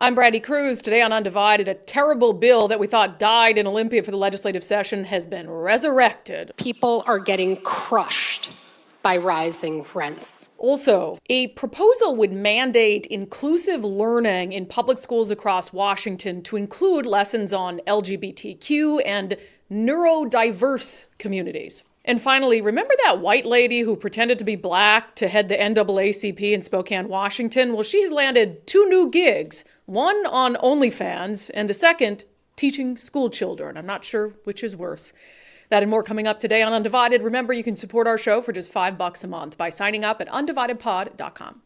I'm Brandi Kruse. Today on Undivided, a terrible bill that we thought died in Olympia for the legislative session has been resurrected. People are getting crushed by rising rents. Also, a proposal would mandate inclusive learning in public schools across Washington to include lessons on LGBTQ and neurodiverse communities. And finally, remember that white lady who pretended to be black to head the NAACP in Spokane, Washington? Well, she's landed 2 new gigs, one on OnlyFans and the second teaching school children. I'm not sure which is worse. That and more coming up today on Undivided. Remember, you can support our show for just $5 a month by signing up at undividedpod.com.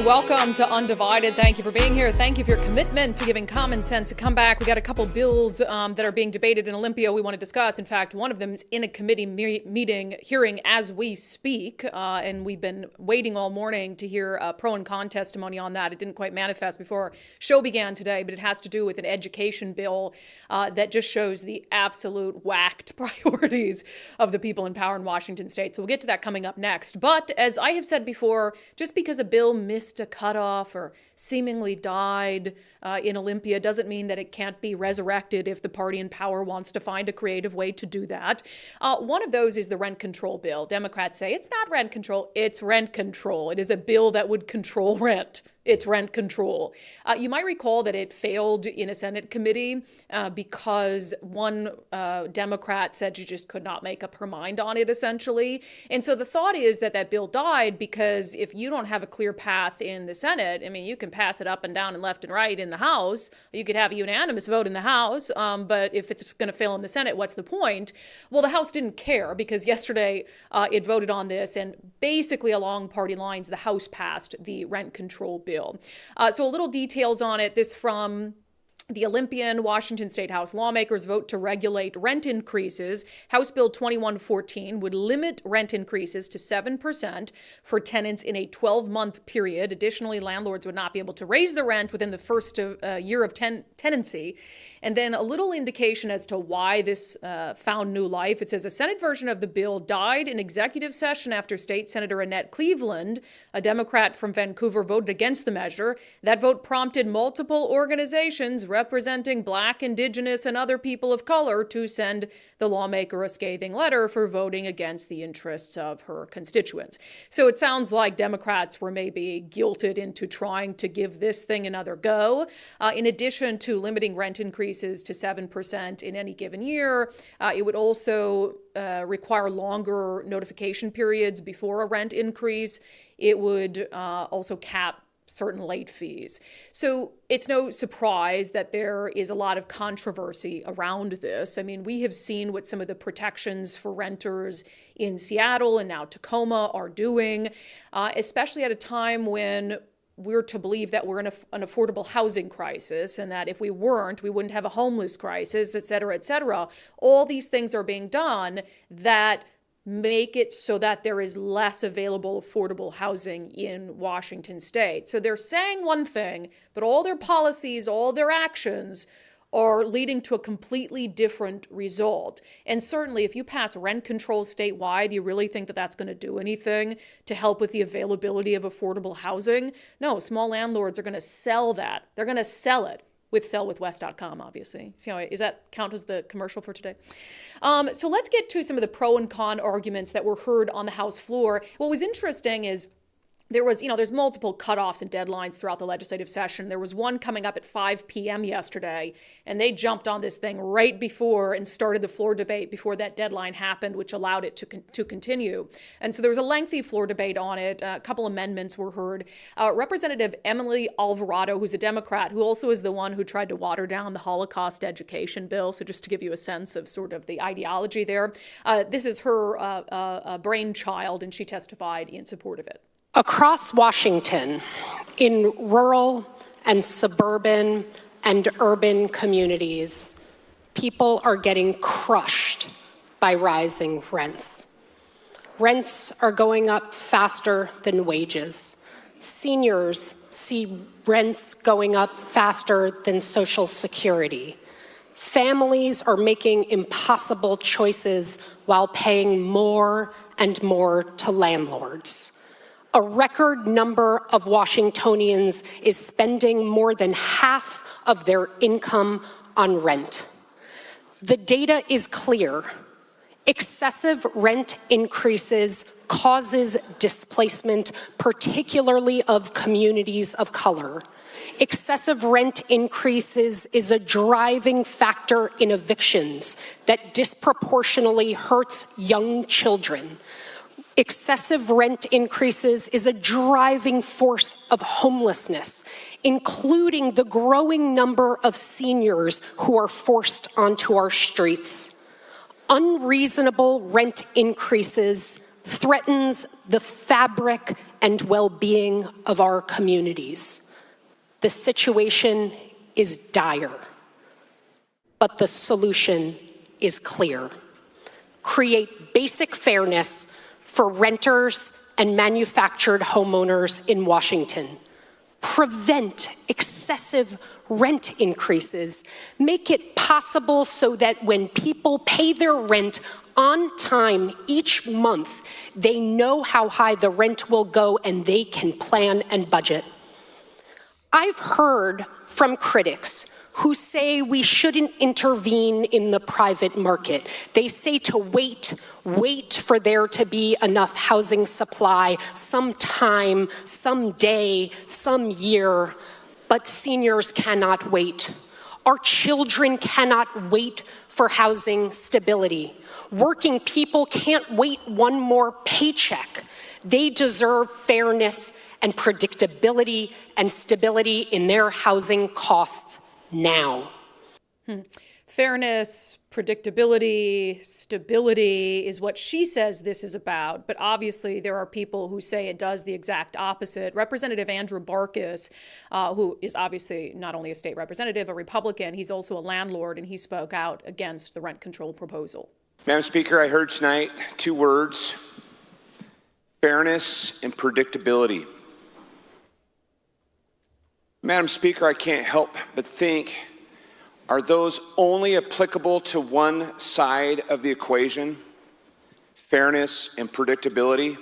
Welcome to Undivided. Thank you for being here. Thank you for your commitment to giving common sense a comeback. We got a couple bills that are being debated in Olympia we want to discuss. In fact, one of them is in a committee meeting hearing as we speak, and we've been waiting all morning to hear a pro and con testimony on that. It didn't quite manifest before our show began today, but it has to do with an education bill that just shows the absolute whacked priorities of the people in power in Washington state. So we'll get to that coming up next. But as I have said before, just because a bill missed a cutoff or seemingly died in Olympia doesn't mean that it can't be resurrected if the party in power wants to find a creative way to do that. One of those is the rent control bill. Democrats say it's not rent control, it's rent control. It is a bill that would control rent. It's rent control. You might recall that it failed in a Senate committee because one Democrat said she just could not make up her mind on it, essentially. And so the thought is that that bill died because if you don't have a clear path in the Senate, I mean, you can pass it up and down and left and right in the House. You could have a unanimous vote in the House, but if it's going to fail in the Senate, what's the point? Well, the House didn't care because yesterday it voted on this, and basically along party lines, the House passed the rent control bill. So a little details on it. This from the Olympian. Washington State House lawmakers vote to regulate rent increases. House Bill 2114 would limit rent increases to 7% for tenants in a 12-month period. Additionally, landlords would not be able to raise the rent within the first year of tenancy. And then a little indication as to why this found new life. It says a Senate version of the bill died in executive session after State Senator Annette Cleveland, a Democrat from Vancouver, voted against the measure. That vote prompted multiple organizations representing Black, Indigenous, and other people of color to send the lawmaker a scathing letter for voting against the interests of her constituents. So it sounds like Democrats were maybe guilted into trying to give this thing another go. In addition to limiting rent increases to 7% in any given year, it would also require longer notification periods before a rent increase. It would also cap certain late fees. So it's no surprise that there is a lot of controversy around this. I mean, we have seen what some of the protections for renters in Seattle and now Tacoma are doing, especially at a time when we're to believe that we're in an affordable housing crisis, and that if we weren't, we wouldn't have a homeless crisis, et cetera, et cetera. All these things are being done that make it so that there is less available affordable housing in Washington state. So they're saying one thing, but all their policies, all their actions are leading to a completely different result. And certainly if you pass rent control statewide, you really think that that's going to do anything to help with the availability of affordable housing? No, small landlords are going to sell that. They're going to sell it. With sellwithwest.com, obviously. So does that count as the commercial for today? So let's get to some of the pro and con arguments that were heard on the House floor. What was interesting is there's multiple cutoffs and deadlines throughout the legislative session. There was one coming up at 5 p.m. yesterday, and they jumped on this thing right before and started the floor debate before that deadline happened, which allowed it to continue. And so there was a lengthy floor debate on it. A couple amendments were heard. Representative Emily Alvarado, who's a Democrat, who also is the one who tried to water down the Holocaust education bill. So just to give you a sense of sort of the ideology there, this is her brainchild, and she testified in support of it. Across Washington, in rural and suburban and urban communities, people are getting crushed by rising rents. Rents are going up faster than wages. Seniors see rents going up faster than Social Security. Families are making impossible choices while paying more and more to landlords. A record number of Washingtonians is spending more than half of their income on rent. The data is clear. Excessive rent increases causes displacement, particularly of communities of color. Excessive rent increases is a driving factor in evictions that disproportionately hurts young children. Excessive rent increases is a driving force of homelessness, including the growing number of seniors who are forced onto our streets. Unreasonable rent increases threatens the fabric and well-being of our communities. The situation is dire, but the solution is clear. Create basic fairness for renters and manufactured homeowners in Washington. Prevent excessive rent increases. Make it possible so that when people pay their rent on time each month, they know how high the rent will go and they can plan and budget. I've heard from critics who say we shouldn't intervene in the private market. They say to wait for there to be enough housing supply sometime, someday, some year, but seniors cannot wait. Our children cannot wait for housing stability. Working people can't wait one more paycheck. They deserve fairness and predictability and stability in their housing costs now. Fairness, predictability, stability is what she says this is about. But obviously, there are people who say it does the exact opposite. Representative Andrew Barkis, who is obviously not only a state representative, a Republican, he's also a landlord, and he spoke out against the rent control proposal. Madam Speaker, I heard tonight two words: fairness and predictability. Madam Speaker, I can't help but think, are those only applicable to one side of the equation? Fairness and predictability?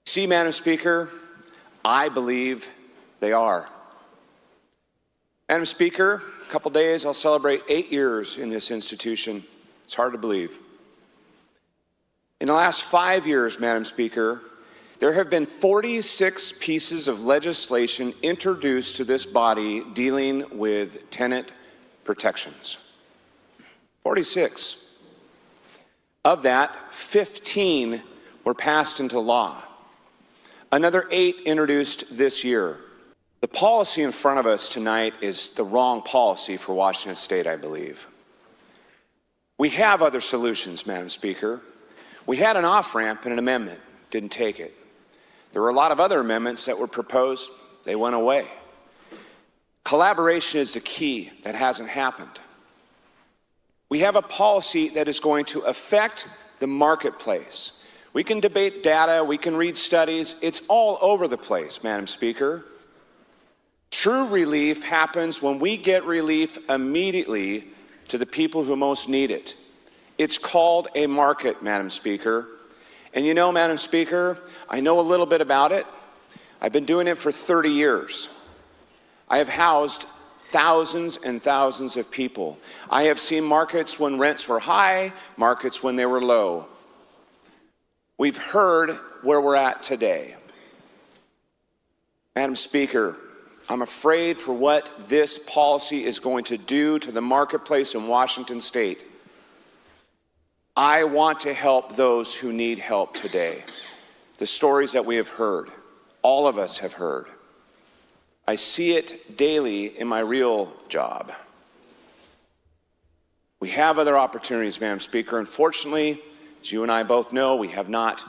See, Madam Speaker, I believe they are. Madam Speaker, a couple days I'll celebrate 8 years in this institution. It's hard to believe. In the last 5 years, Madam Speaker, there have been 46 pieces of legislation introduced to this body dealing with tenant protections. 46. Of that, 15 were passed into law. Another 8 introduced this year. The policy in front of us tonight is the wrong policy for Washington State, I believe. We have other solutions, Madam Speaker. We had an off-ramp and an amendment, didn't take it. There were a lot of other amendments that were proposed, they went away. Collaboration is the key. That hasn't happened. We have a policy that is going to affect the marketplace. We can debate data, we can read studies, it's all over the place, Madam Speaker. True relief happens when we get relief immediately to the people who most need it. It's called a market, Madam Speaker. And you know, Madam Speaker, I know a little bit about it. I've been doing it for 30 years. I have housed thousands and thousands of people. I have seen markets when rents were high, markets when they were low. We've heard where we're at today. Madam Speaker, I'm afraid for what this policy is going to do to the marketplace in Washington State. I want to help those who need help today. The stories that we have heard, all of us have heard. I see it daily in my real job. We have other opportunities, Madam Speaker. Unfortunately, as you and I both know, we have not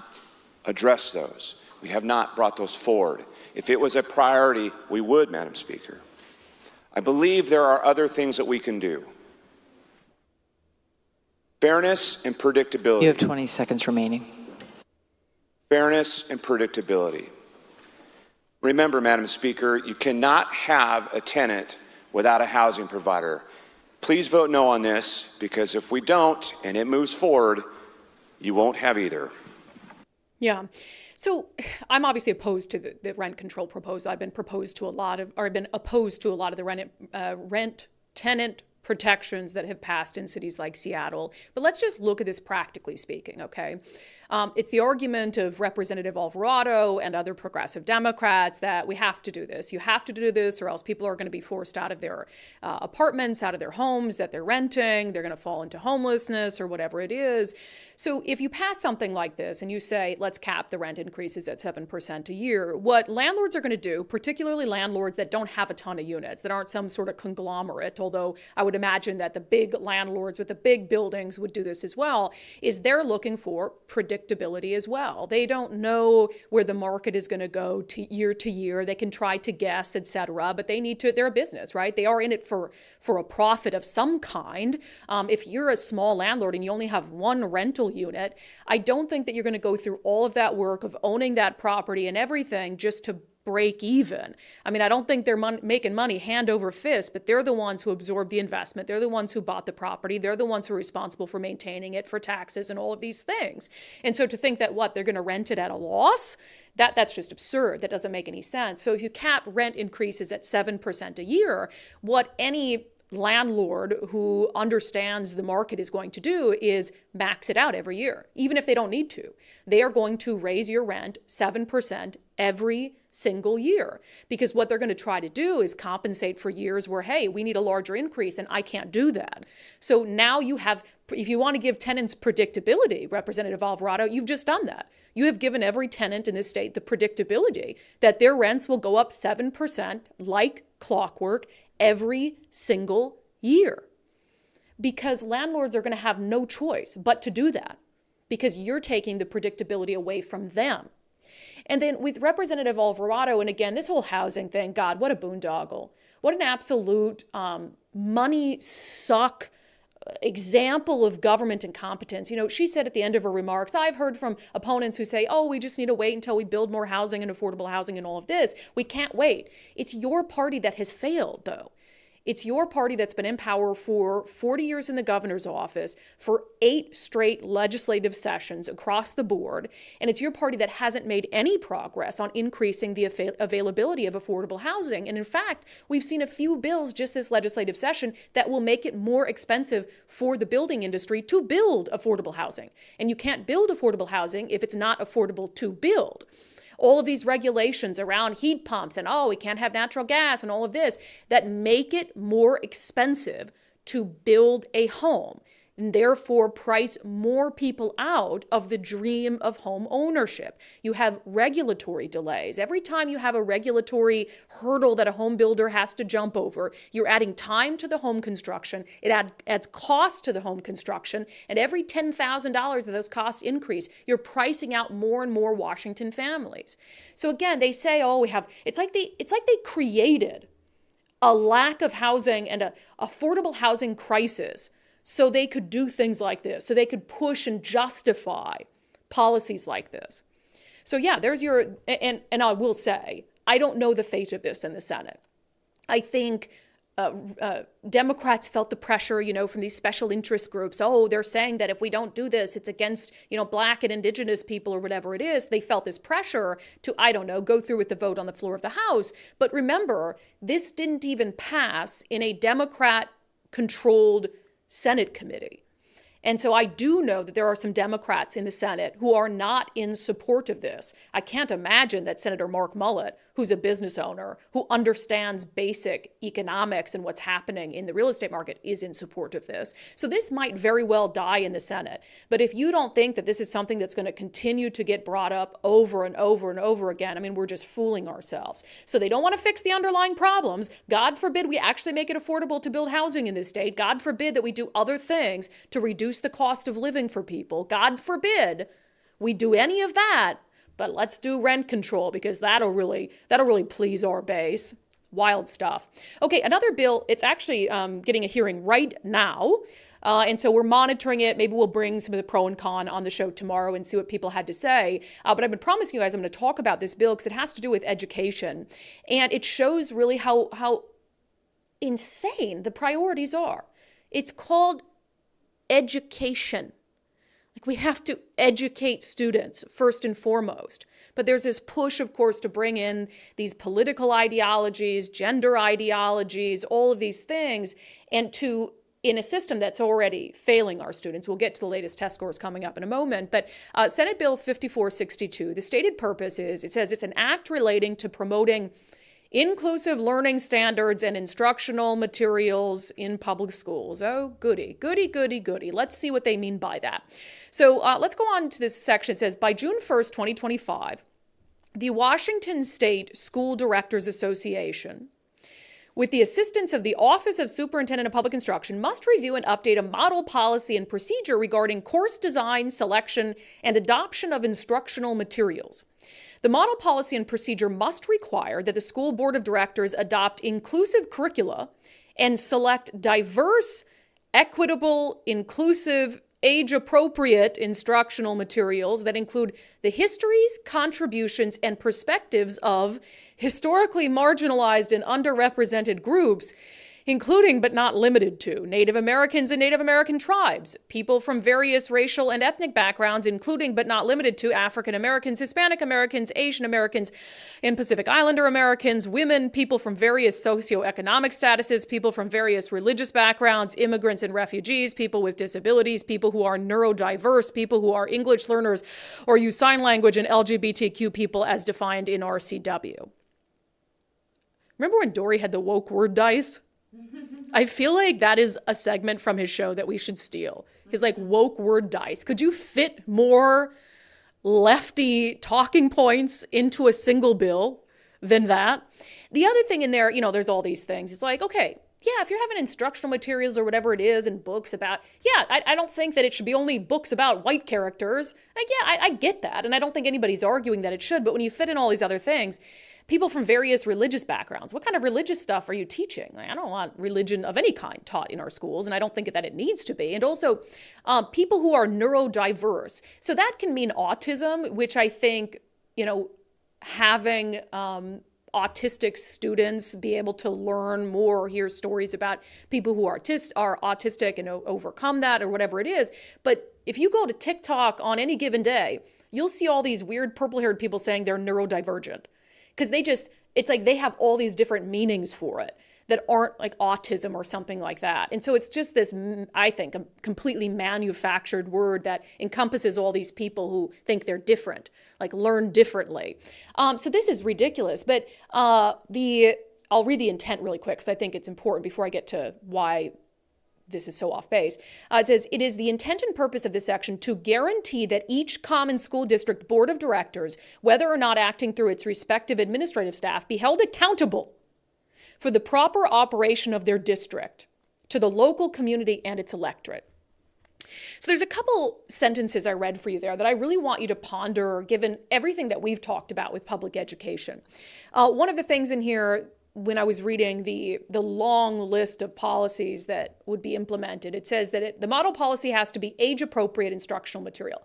addressed those. We have not brought those forward. If it was a priority, we would, Madam Speaker. I believe there are other things that we can do. Fairness and predictability. You have 20 seconds remaining. Fairness and predictability. Remember, Madam Speaker, you cannot have a tenant without a housing provider. Please vote no on this, because if we don't and it moves forward, you won't have either. Yeah. So I'm obviously opposed to the rent control proposal. I've been opposed to a lot of the rent tenant protections that have passed in cities like Seattle. But let's just look at this practically speaking, okay? It's the argument of Representative Alvarado and other progressive Democrats that we have to do this. You have to do this, or else people are going to be forced out of their apartments, out of their homes that they're renting. They're going to fall into homelessness or whatever it is. So if you pass something like this and you say, let's cap the rent increases at 7% a year, what landlords are going to do, particularly landlords that don't have a ton of units, that aren't some sort of conglomerate, although I would imagine that the big landlords with the big buildings would do this as well, is they're looking for predictability as well. They don't know where the market is going to go to year. They can try to guess, etc., but they're a business, right? They are in it for a profit of some kind. If you're a small landlord and you only have one rental unit, I don't think that you're going to go through all of that work of owning that property and everything just to break even. I mean, I don't think they're making money hand over fist, but they're the ones who absorbed the investment. They're the ones who bought the property. They're the ones who are responsible for maintaining it, for taxes and all of these things. And so to think that they're going to rent it at a loss, that's just absurd. That doesn't make any sense. So if you cap rent increases at 7% a year, what any landlord who understands the market is going to do is max it out every year, even if they don't need to. They are going to raise your rent 7% every single year, because what they're going to try to do is compensate for years where, hey, we need a larger increase and I can't do that. So now if you want to give tenants predictability, Representative Alvarado, you've just done that. You have given every tenant in this state the predictability that their rents will go up 7% like clockwork every single year, because landlords are going to have no choice but to do that, because you're taking the predictability away from them. And then with Representative Alvarado, and again, this whole housing thing, God, what a boondoggle. What an absolute money suck example of government incompetence. You know, she said at the end of her remarks, I've heard from opponents who say, oh, we just need to wait until we build more housing and affordable housing and all of this. We can't wait. It's your party that has failed, though. It's your party that's been in power for 40 years in the governor's office, for 8 straight legislative sessions across the board, and it's your party that hasn't made any progress on increasing the availability of affordable housing. And in fact, we've seen a few bills just this legislative session that will make it more expensive for the building industry to build affordable housing. And you can't build affordable housing if it's not affordable to build. All of these regulations around heat pumps and, we can't have natural gas and all of this that make it more expensive to build a home, and therefore price more people out of the dream of home ownership. You have regulatory delays. Every time you have a regulatory hurdle that a home builder has to jump over, you're adding time to the home construction. It adds cost to the home construction. And every $10,000 that those costs increase, you're pricing out more and more Washington families. So again, they say, it's like they created a lack of housing and an affordable housing crisis so they could do things like this, so they could push and justify policies like this. So yeah, there's and I will say, I don't know the fate of this in the Senate. I think Democrats felt the pressure, from these special interest groups. They're saying that if we don't do this, it's against, Black and Indigenous people or whatever it is. They felt this pressure to, go through with the vote on the floor of the House. But remember, this didn't even pass in a Democrat-controlled Senate committee. And so I do know that there are some Democrats in the Senate who are not in support of this. I can't imagine that Senator Mark Mullet, who's a business owner, who understands basic economics and what's happening in the real estate market, is in support of this. So this might very well die in the Senate. But if you don't think that this is something that's going to continue to get brought up over and over and over again, we're just fooling ourselves. So they don't want to fix the underlying problems. God forbid we actually make it affordable to build housing in this state. God forbid that we do other things to reduce the cost of living for people. God forbid we do any of that. But let's do rent control, because that'll really please our base. Wild stuff. Okay, another bill, it's actually getting a hearing right now. And so we're monitoring it. Maybe we'll bring some of the pro and con on the show tomorrow and see what people had to say. But I've been promising you guys I'm going to talk about this bill because it has to do with education. And it shows really how insane the priorities are. It's called education. Like, we have to educate students first and foremost. But there's this push, of course, to bring in these political ideologies, gender ideologies, all of these things, and to, in a system that's already failing our students. We'll get to the latest test scores coming up in a moment. But Senate Bill 5462, the stated purpose is, it says it's an act relating to promoting inclusive learning standards and instructional materials in public schools. Oh, goody, goody, goody, goody. Let's see what they mean by that. So let's go on to this section. It says, by June 1st, 2025, the Washington State School Directors Association, with the assistance of the Office of Superintendent of Public Instruction, must review and update a model policy and procedure regarding course design, selection, and adoption of instructional materials. The model policy and procedure must require that the school board of directors adopt inclusive curricula and select diverse, equitable, inclusive, age-appropriate instructional materials that include the histories, contributions, and perspectives of historically marginalized and underrepresented groups, including but not limited to Native Americans and Native American tribes, people from various racial and ethnic backgrounds, including but not limited to African Americans, Hispanic Americans, Asian Americans, and Pacific Islander Americans, women, people from various socioeconomic statuses, people from various religious backgrounds, immigrants and refugees, people with disabilities, people who are neurodiverse, people who are English learners or use sign language, and LGBTQ people as defined in RCW. Remember when Dory had the woke word dice? I feel like that is a segment from his show that we should steal. His like woke word dice. Could you fit more lefty talking points into a single bill than that? The other thing in there, there's all these things. It's like, okay, yeah, if you're having instructional materials or whatever it is and books about, I don't think that it should be only books about white characters. Like, I get that. And I don't think anybody's arguing that it should. But when you fit in all these other things, people from various religious backgrounds, what kind of religious stuff are you teaching? I don't want religion of any kind taught in our schools, and I don't think that it needs to be. And also people who are neurodiverse. So that can mean autism, which I think, having autistic students be able to learn more or hear stories about people who are autistic and overcome that or whatever it is. But if you go to TikTok on any given day, you'll see all these weird purple-haired people saying they're neurodivergent. Because it's like they have all these different meanings for it that aren't like autism or something like that. And so it's just this, I think, a completely manufactured word that encompasses all these people who think they're different, like learn differently. So this is ridiculous. But I'll read the intent really quick because I think it's important before I get to why this is so off base. It says, it is the intent and purpose of this section to guarantee that each common school district board of directors, whether or not acting through its respective administrative staff, be held accountable for the proper operation of their district to the local community and its electorate. So there's a couple sentences I read for you there that I really want you to ponder given everything that we've talked about with public education. One of the things in here, when I was reading the long list of policies that would be implemented, it says that the model policy has to be age-appropriate instructional material.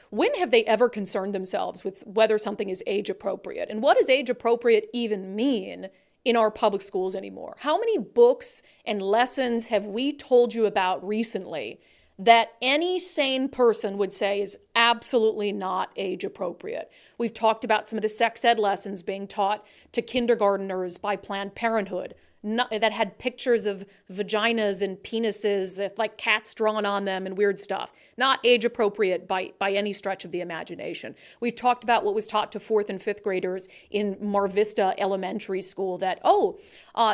When have they ever concerned themselves with whether something is age-appropriate? And what does age-appropriate even mean in our public schools anymore? How many books and lessons have we told you about recently that any sane person would say is absolutely not age appropriate? We've talked about some of the sex ed lessons being taught to kindergarteners by Planned Parenthood that had pictures of vaginas and penises, like cats drawn on them and weird stuff. Not age appropriate by any stretch of the imagination. We've talked about what was taught to 4th and 5th graders in Mar Vista Elementary School that,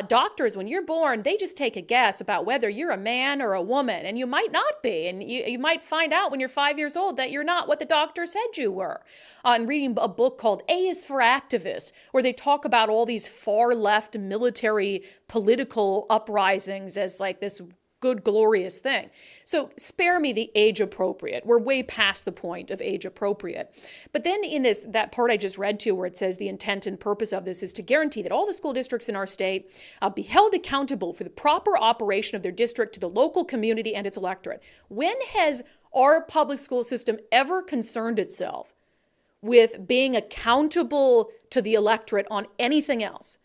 doctors, when you're born, they just take a guess about whether you're a man or a woman, and you might not be. And you might find out when you're 5 years old that you're not what the doctor said you were. And reading a book called A is for Activists, where they talk about all these far left military political uprisings as like this good, glorious thing. So spare me the age appropriate. We're way past the point of age appropriate. But then in that part I just read to you where it says the intent and purpose of this is to guarantee that all the school districts in our state be held accountable for the proper operation of their district to the local community and its electorate. When has our public school system ever concerned itself with being accountable to the electorate on anything else?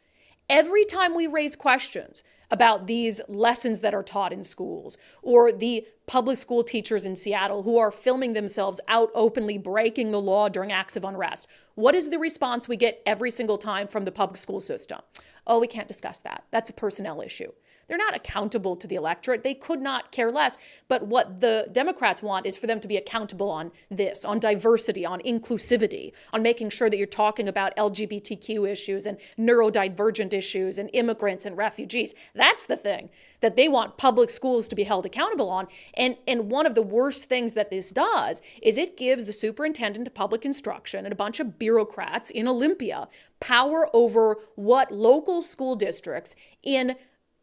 Every time we raise questions about these lessons that are taught in schools, or the public school teachers in Seattle who are filming themselves out openly breaking the law during acts of unrest, what is the response we get every single time from the public school system? Oh, we can't discuss that. That's a personnel issue. They're not accountable to the electorate. They could not care less. But what the Democrats want is for them to be accountable on this, on diversity, on inclusivity, on making sure that you're talking about LGBTQ issues and neurodivergent issues and immigrants and refugees. That's the thing that they want public schools to be held accountable on. And one of the worst things that this does is it gives the superintendent of public instruction and a bunch of bureaucrats in Olympia power over what local school districts in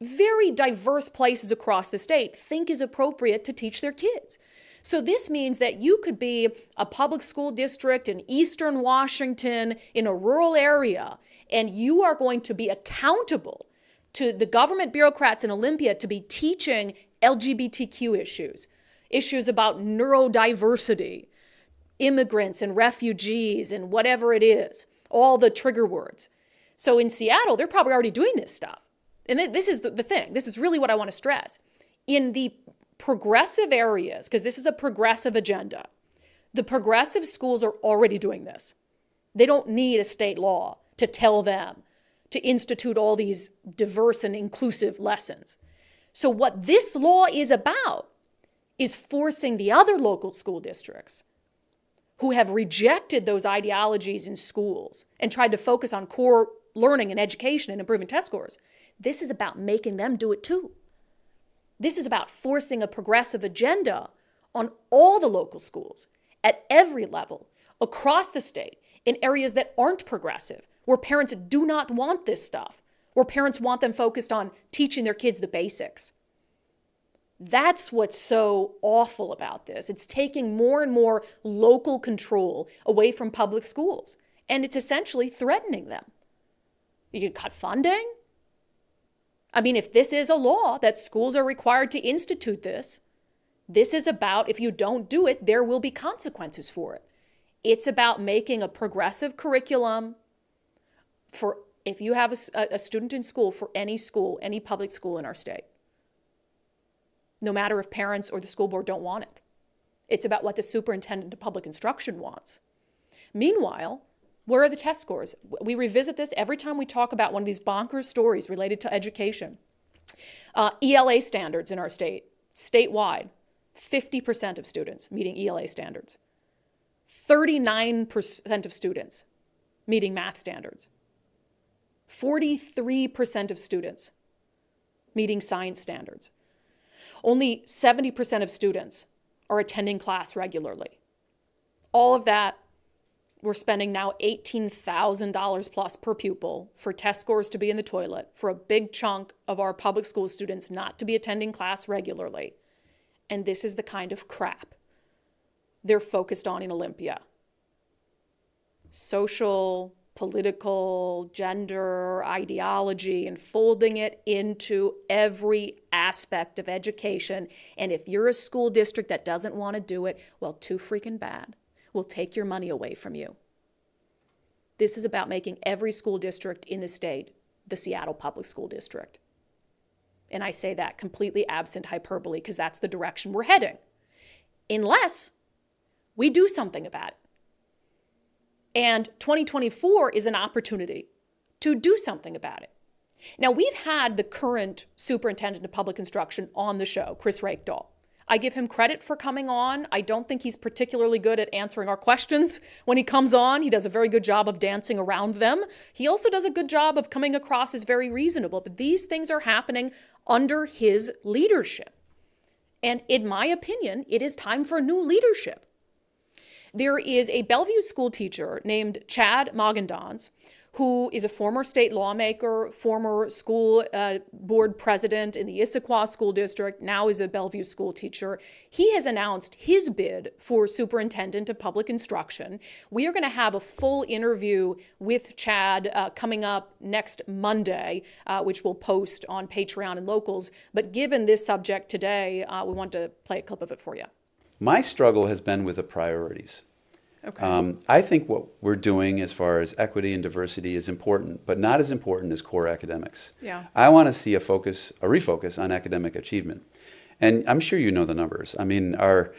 very diverse places across the state think is appropriate to teach their kids. So this means that you could be a public school district in Eastern Washington in a rural area, and you are going to be accountable to the government bureaucrats in Olympia to be teaching LGBTQ issues about neurodiversity, immigrants and refugees and whatever it is, all the trigger words. So in Seattle, they're probably already doing this stuff. And this is the thing. This is really what I want to stress. In the progressive areas, because this is a progressive agenda, the progressive schools are already doing this. They don't need a state law to tell them to institute all these diverse and inclusive lessons. So what this law is about is forcing the other local school districts who have rejected those ideologies in schools and tried to focus on core learning and education and improving test scores. This is about making them do it too. This is about forcing a progressive agenda on all the local schools at every level across the state in areas that aren't progressive, where parents do not want this stuff, where parents want them focused on teaching their kids the basics. That's what's so awful about this. It's taking more and more local control away from public schools, and it's essentially threatening them. You can cut funding. I mean, if this is a law that schools are required to institute this is about, if you don't do it, there will be consequences for it. It's about making a progressive curriculum for if you have a student in school, for any school, any public school in our state, no matter if parents or the school board don't want it. It's about what the superintendent of public instruction wants. Meanwhile, where are the test scores? We revisit this every time we talk about one of these bonkers stories related to education. ELA standards in our state, statewide, 50% of students meeting ELA standards. 39% of students meeting math standards. 43% of students meeting science standards. Only 70% of students are attending class regularly. All of that, we're spending now $18,000 plus per pupil for test scores to be in the toilet, for a big chunk of our public school students not to be attending class regularly. And this is the kind of crap they're focused on in Olympia. Social, political, gender, ideology, and folding it into every aspect of education. And if you're a school district that doesn't want to do it, well, too freaking bad. We'll take your money away from you. This is about making every school district in the state the Seattle Public School District. And I say that completely absent hyperbole because that's the direction we're heading. Unless we do something about it. And 2024 is an opportunity to do something about it. Now, we've had the current superintendent of public instruction on the show, Kruse. I give him credit for coming on. I don't think he's particularly good at answering our questions when he comes on. He does a very good job of dancing around them. He also does a good job of coming across as very reasonable. But these things are happening under his leadership. And in my opinion, it is time for new leadership. There is a Bellevue school teacher named Chad Mogendans who is a former state lawmaker, former school board president in the Issaquah School District, now is a Bellevue school teacher. He has announced his bid for superintendent of public instruction. We are going to have a full interview with Chad coming up next Monday, which we'll post on Patreon and Locals. But given this subject today, we want to play a clip of it for you. My struggle has been with the priorities. Okay. I think what we're doing as far as equity and diversity is important, but not as important as core academics. Yeah. I want to see a refocus on academic achievement. And I'm sure you know the numbers. I mean, our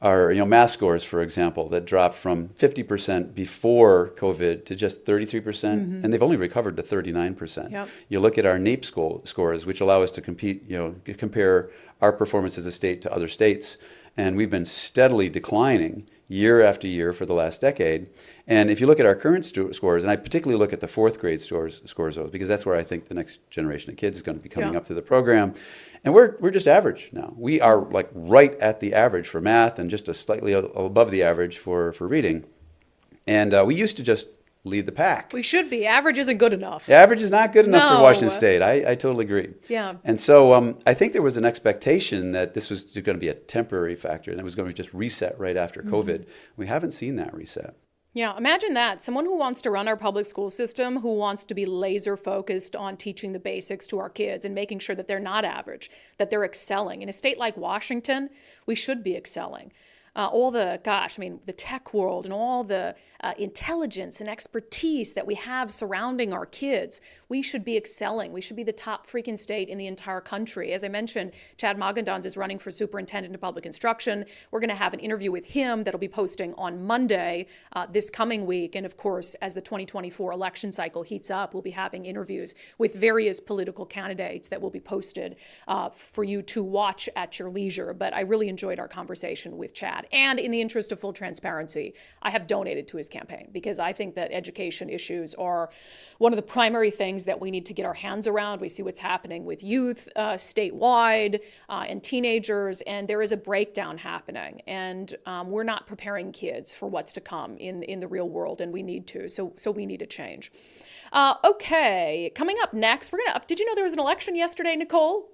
math scores, for example, that dropped from 50% before COVID to just 33%, and they've only recovered to 39%. Yep. You look at our NAEP scores, which allow us to compare our performance as a state to other states, and we've been steadily declining year after year for the last decade. And if you look at our current scores, and I particularly look at the fourth grade scores because that's where I think the next generation of kids is going to be coming up through the program. And we're just average now. We are like right at the average for math and just a slightly above the average for reading. And we used to just lead the pack. We should be. Average isn't good enough. The average is not good enough for Washington No. State. I totally agree. Yeah. And so I think there was an expectation that this was going to be a temporary factor and it was going to just reset right after COVID. We haven't seen that reset. Yeah, imagine that. Someone who wants to run our public school system, who wants to be laser focused on teaching the basics to our kids and making sure that they're not average, that they're excelling. In a state like Washington, we should be excelling. The tech world and all the intelligence and expertise that we have surrounding our kids, we should be excelling. We should be the top freaking state in the entire country. As I mentioned, Chad Magandans is running for superintendent of public instruction. We're going to have an interview with him that'll be posting on Monday this coming week. And of course, as the 2024 election cycle heats up, we'll be having interviews with various political candidates that will be posted for you to watch at your leisure. But I really enjoyed our conversation with Chad. And in the interest of full transparency, I have donated to his campaign because I think that education issues are one of the primary things that we need to get our hands around. We see what's happening with youth statewide and teenagers, and there is a breakdown happening. And we're not preparing kids for what's to come in the real world, and we need to. So we need a change. Okay, coming up next, did you know there was an election yesterday, Nicole?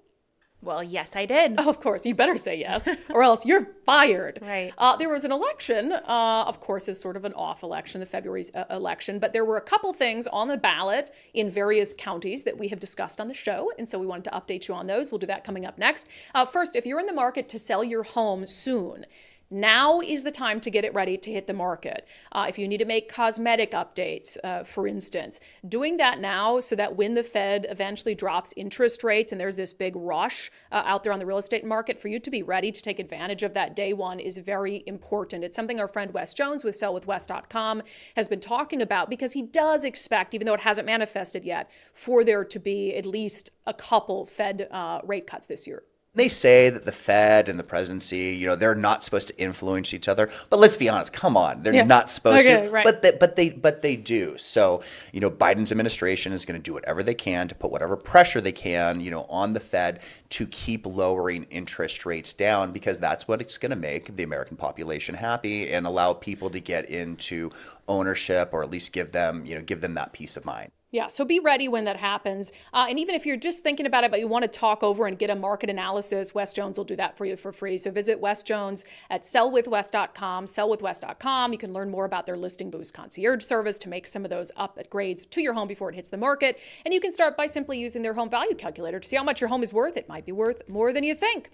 Well, yes, I did. Oh, of course. You better say yes, or else you're fired. Right. There was an election, of course, is sort of an off election, the February's election, but there were a couple things on the ballot in various counties that we have discussed on the show, and so we wanted to update you on those. We'll do that coming up next. First, if you're in the market to sell your home soon, now is the time to get it ready to hit the market. If you need to make cosmetic updates, for instance, doing that now so that when the Fed eventually drops interest rates and there's this big rush out there on the real estate market, for you to be ready to take advantage of that day one is very important. It's something our friend Wes Jones with sellwithwes.com has been talking about because he does expect, even though it hasn't manifested yet, for there to be at least a couple Fed rate cuts this year. They say that the Fed and the presidency, they're not supposed to influence each other. But let's be honest, come on, they're not supposed to. Right. But they do. So, Biden's administration is going to do whatever they can to put whatever pressure they can, on the Fed to keep lowering interest rates down because that's what it's going to make the American population happy and allow people to get into ownership or at least give them that peace of mind. Yeah, so be ready when that happens. And even if you're just thinking about it, but you want to talk over and get a market analysis, Wes Jones will do that for you for free. So visit Wes Jones at sellwithwes.com, sellwithwes.com. You can learn more about their listing boost concierge service to make some of those upgrades to your home before it hits the market. And you can start by simply using their home value calculator to see how much your home is worth. It might be worth more than you think.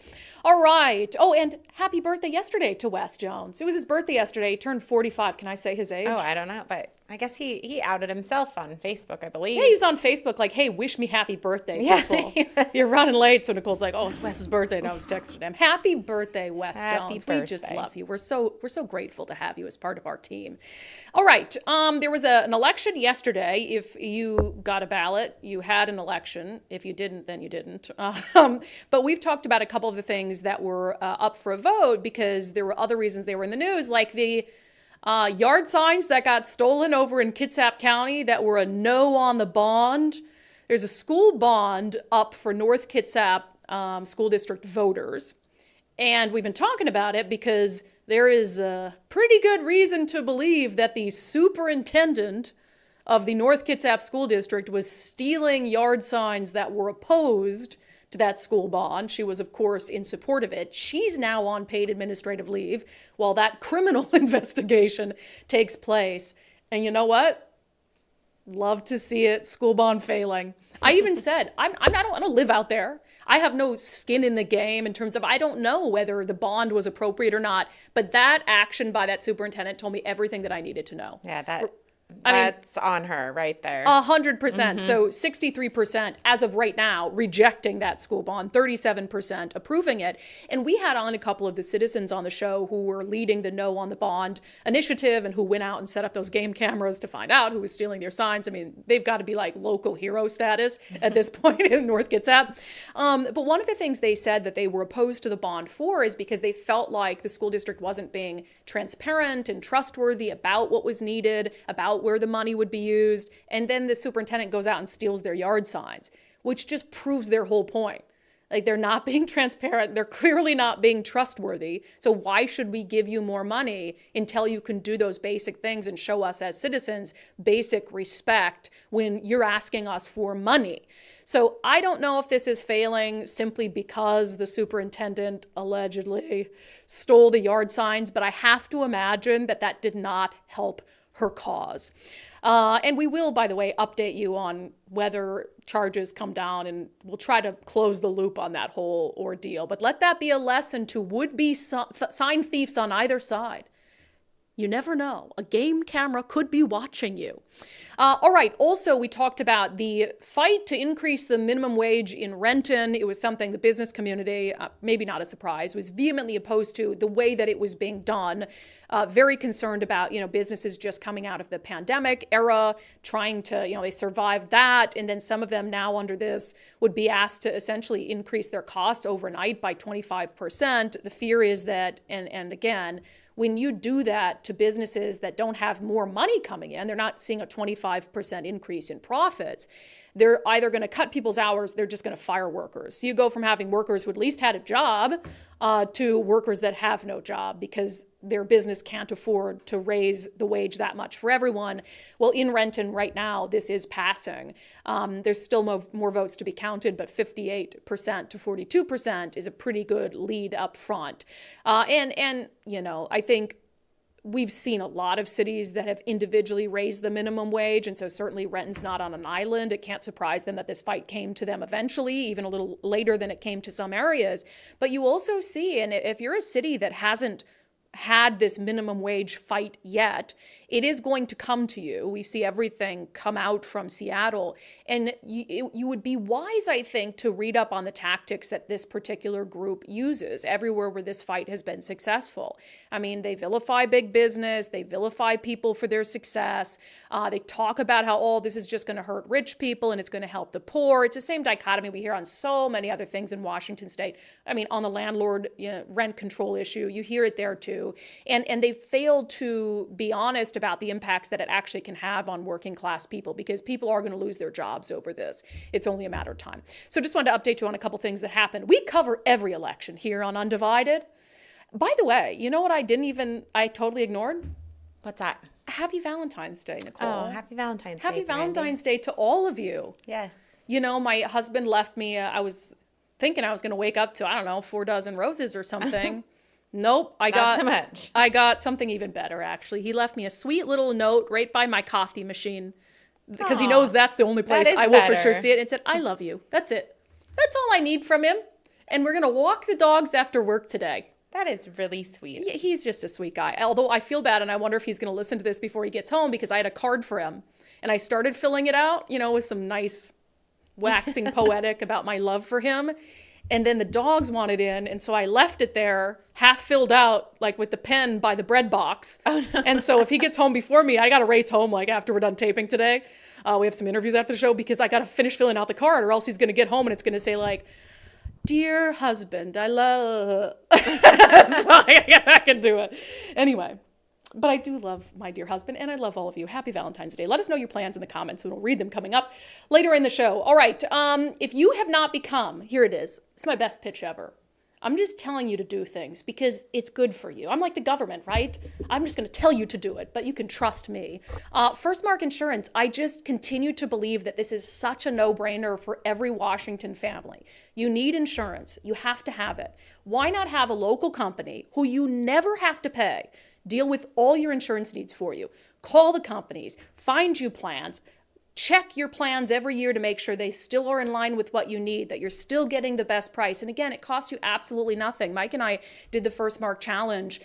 All right. Oh, and happy birthday yesterday to Wes Jones. It was his birthday yesterday. He turned 45. Can I say his age? Oh, I don't know, but I guess he outed himself on Facebook, I believe. Yeah, he was on Facebook like, hey, wish me happy birthday, people. You're running late. So Nicole's like, oh, it's Wes's birthday. And I was texting him, happy birthday, Wes Jones. We just love you. We're so grateful to have you as part of our team. All right. There was an election yesterday. If you got a ballot, you had an election. If you didn't, then you didn't. But we've talked about a couple of the things that were up for a vote because there were other reasons they were in the news, like the yard signs that got stolen over in Kitsap County that were a no on the bond. There's a school bond up for North Kitsap School District voters. And we've been talking about it because there is a pretty good reason to believe that the superintendent of the North Kitsap School District was stealing yard signs that were opposed to that school bond. She was, of course, in support of it. She's now on paid administrative leave while that criminal investigation takes place. And you know what? Love to see it. School bond failing. I even said, I don't want to live out there. I have no skin in the game in terms of, I don't know whether the bond was appropriate or not. But that action by that superintendent told me everything that I needed to know. Yeah, that's on her right there. 100%. So 63% as of right now rejecting that school bond, 37% approving it. And we had on a couple of the citizens on the show who were leading the No on the Bond initiative and who went out and set up those game cameras to find out who was stealing their signs. I mean, they've got to be like local hero status at this point in North Kitsap. But one of the things they said that they were opposed to the bond for is because they felt like the school district wasn't being transparent and trustworthy about what was needed, about where the money would be used, and then the superintendent goes out and steals their yard signs, which just proves their whole point. Like, they're not being transparent, they're clearly not being trustworthy, so why should we give you more money until you can do those basic things and show us as citizens basic respect when you're asking us for money? So I don't know if this is failing simply because the superintendent allegedly stole the yard signs, but I have to imagine that that did not help her cause. And we will, by the way, update you on whether charges come down, and we'll try to close the loop on that whole ordeal. But let that be a lesson to would-be sign thieves on either side. You never know. A game camera could be watching you. All right. Also, we talked about the fight to increase the minimum wage in Renton. It was something the business community, maybe not a surprise, was vehemently opposed to the way that it was being done. Very concerned about, businesses just coming out of the pandemic era, trying to, they survived that. And then some of them now under this would be asked to essentially increase their cost overnight by 25%. The fear is that, and again, when you do that to businesses that don't have more money coming in, they're not seeing a 25% increase in profits. They're either going to cut people's hours, they're just going to fire workers. So you go from having workers who at least had a job to workers that have no job because their business can't afford to raise the wage that much for everyone. Well, in Renton right now, this is passing. There's still more votes to be counted, but 58% to 42% is a pretty good lead up front. And I think we've seen a lot of cities that have individually raised the minimum wage, and so certainly Renton's not on an island. It can't surprise them that this fight came to them eventually, even a little later than it came to some areas. But you also see, and if you're a city that hasn't had this minimum wage fight yet, it is going to come to you. We see everything come out from Seattle. And you would be wise, I think, to read up on the tactics that this particular group uses everywhere where this fight has been successful. I mean, they vilify big business. They vilify people for their success. They talk about how, this is just going to hurt rich people and it's going to help the poor. It's the same dichotomy we hear on so many other things in Washington state. I mean, on the landlord rent control issue, you hear it there too. And they failed to be honest about the impacts that it actually can have on working class people, because people are going to lose their jobs over this. It's only a matter of time. So just wanted to update you on a couple things that happened. We cover every election here on unDivided. By the way, you know what I totally ignored? What's that? Happy Valentine's Day, Nicole. Oh, happy Valentine's Day. Happy Valentine's Day to all of you. Yes. My husband left me, I was thinking I was going to wake up to, 4 dozen roses or something. Nope, Not so much. I got something even better, actually. He left me a sweet little note right by my coffee machine because he knows that's the only place I will for sure see it. And said, "I love you." That's it. That's all I need from him. And we're going to walk the dogs after work today. That is really sweet. He's just a sweet guy. Although I feel bad, and I wonder if he's going to listen to this before he gets home, because I had a card for him. And I started filling it out, with some nice waxing poetic about my love for him. And then the dogs wanted in, and so I left it there, half filled out, like with the pen by the bread box. Oh, no. And so if he gets home before me, I got to race home, after we're done taping today. We have some interviews after the show, because I got to finish filling out the card, or else he's going to get home and it's going to say, "Dear husband, I love..." So I can do it. Anyway. But I do love my dear husband, and I love all of you. Happy Valentine's Day. Let us know your plans in the comments, and we'll read them coming up later in the show. All right, if you have not become, here it is. It's my best pitch ever. I'm just telling you to do things because it's good for you. I'm like the government, right? I'm just going to tell you to do it, but you can trust me. First Mark Insurance, I just continue to believe that this is such a no-brainer for every Washington family. You need insurance. You have to have it. Why not have a local company who you never have to pay deal with all your insurance needs for you? Call the companies, find you plans, check your plans every year to make sure they still are in line with what you need, that you're still getting the best price. And again, it costs you absolutely nothing. Mike and I did the First Mark Challenge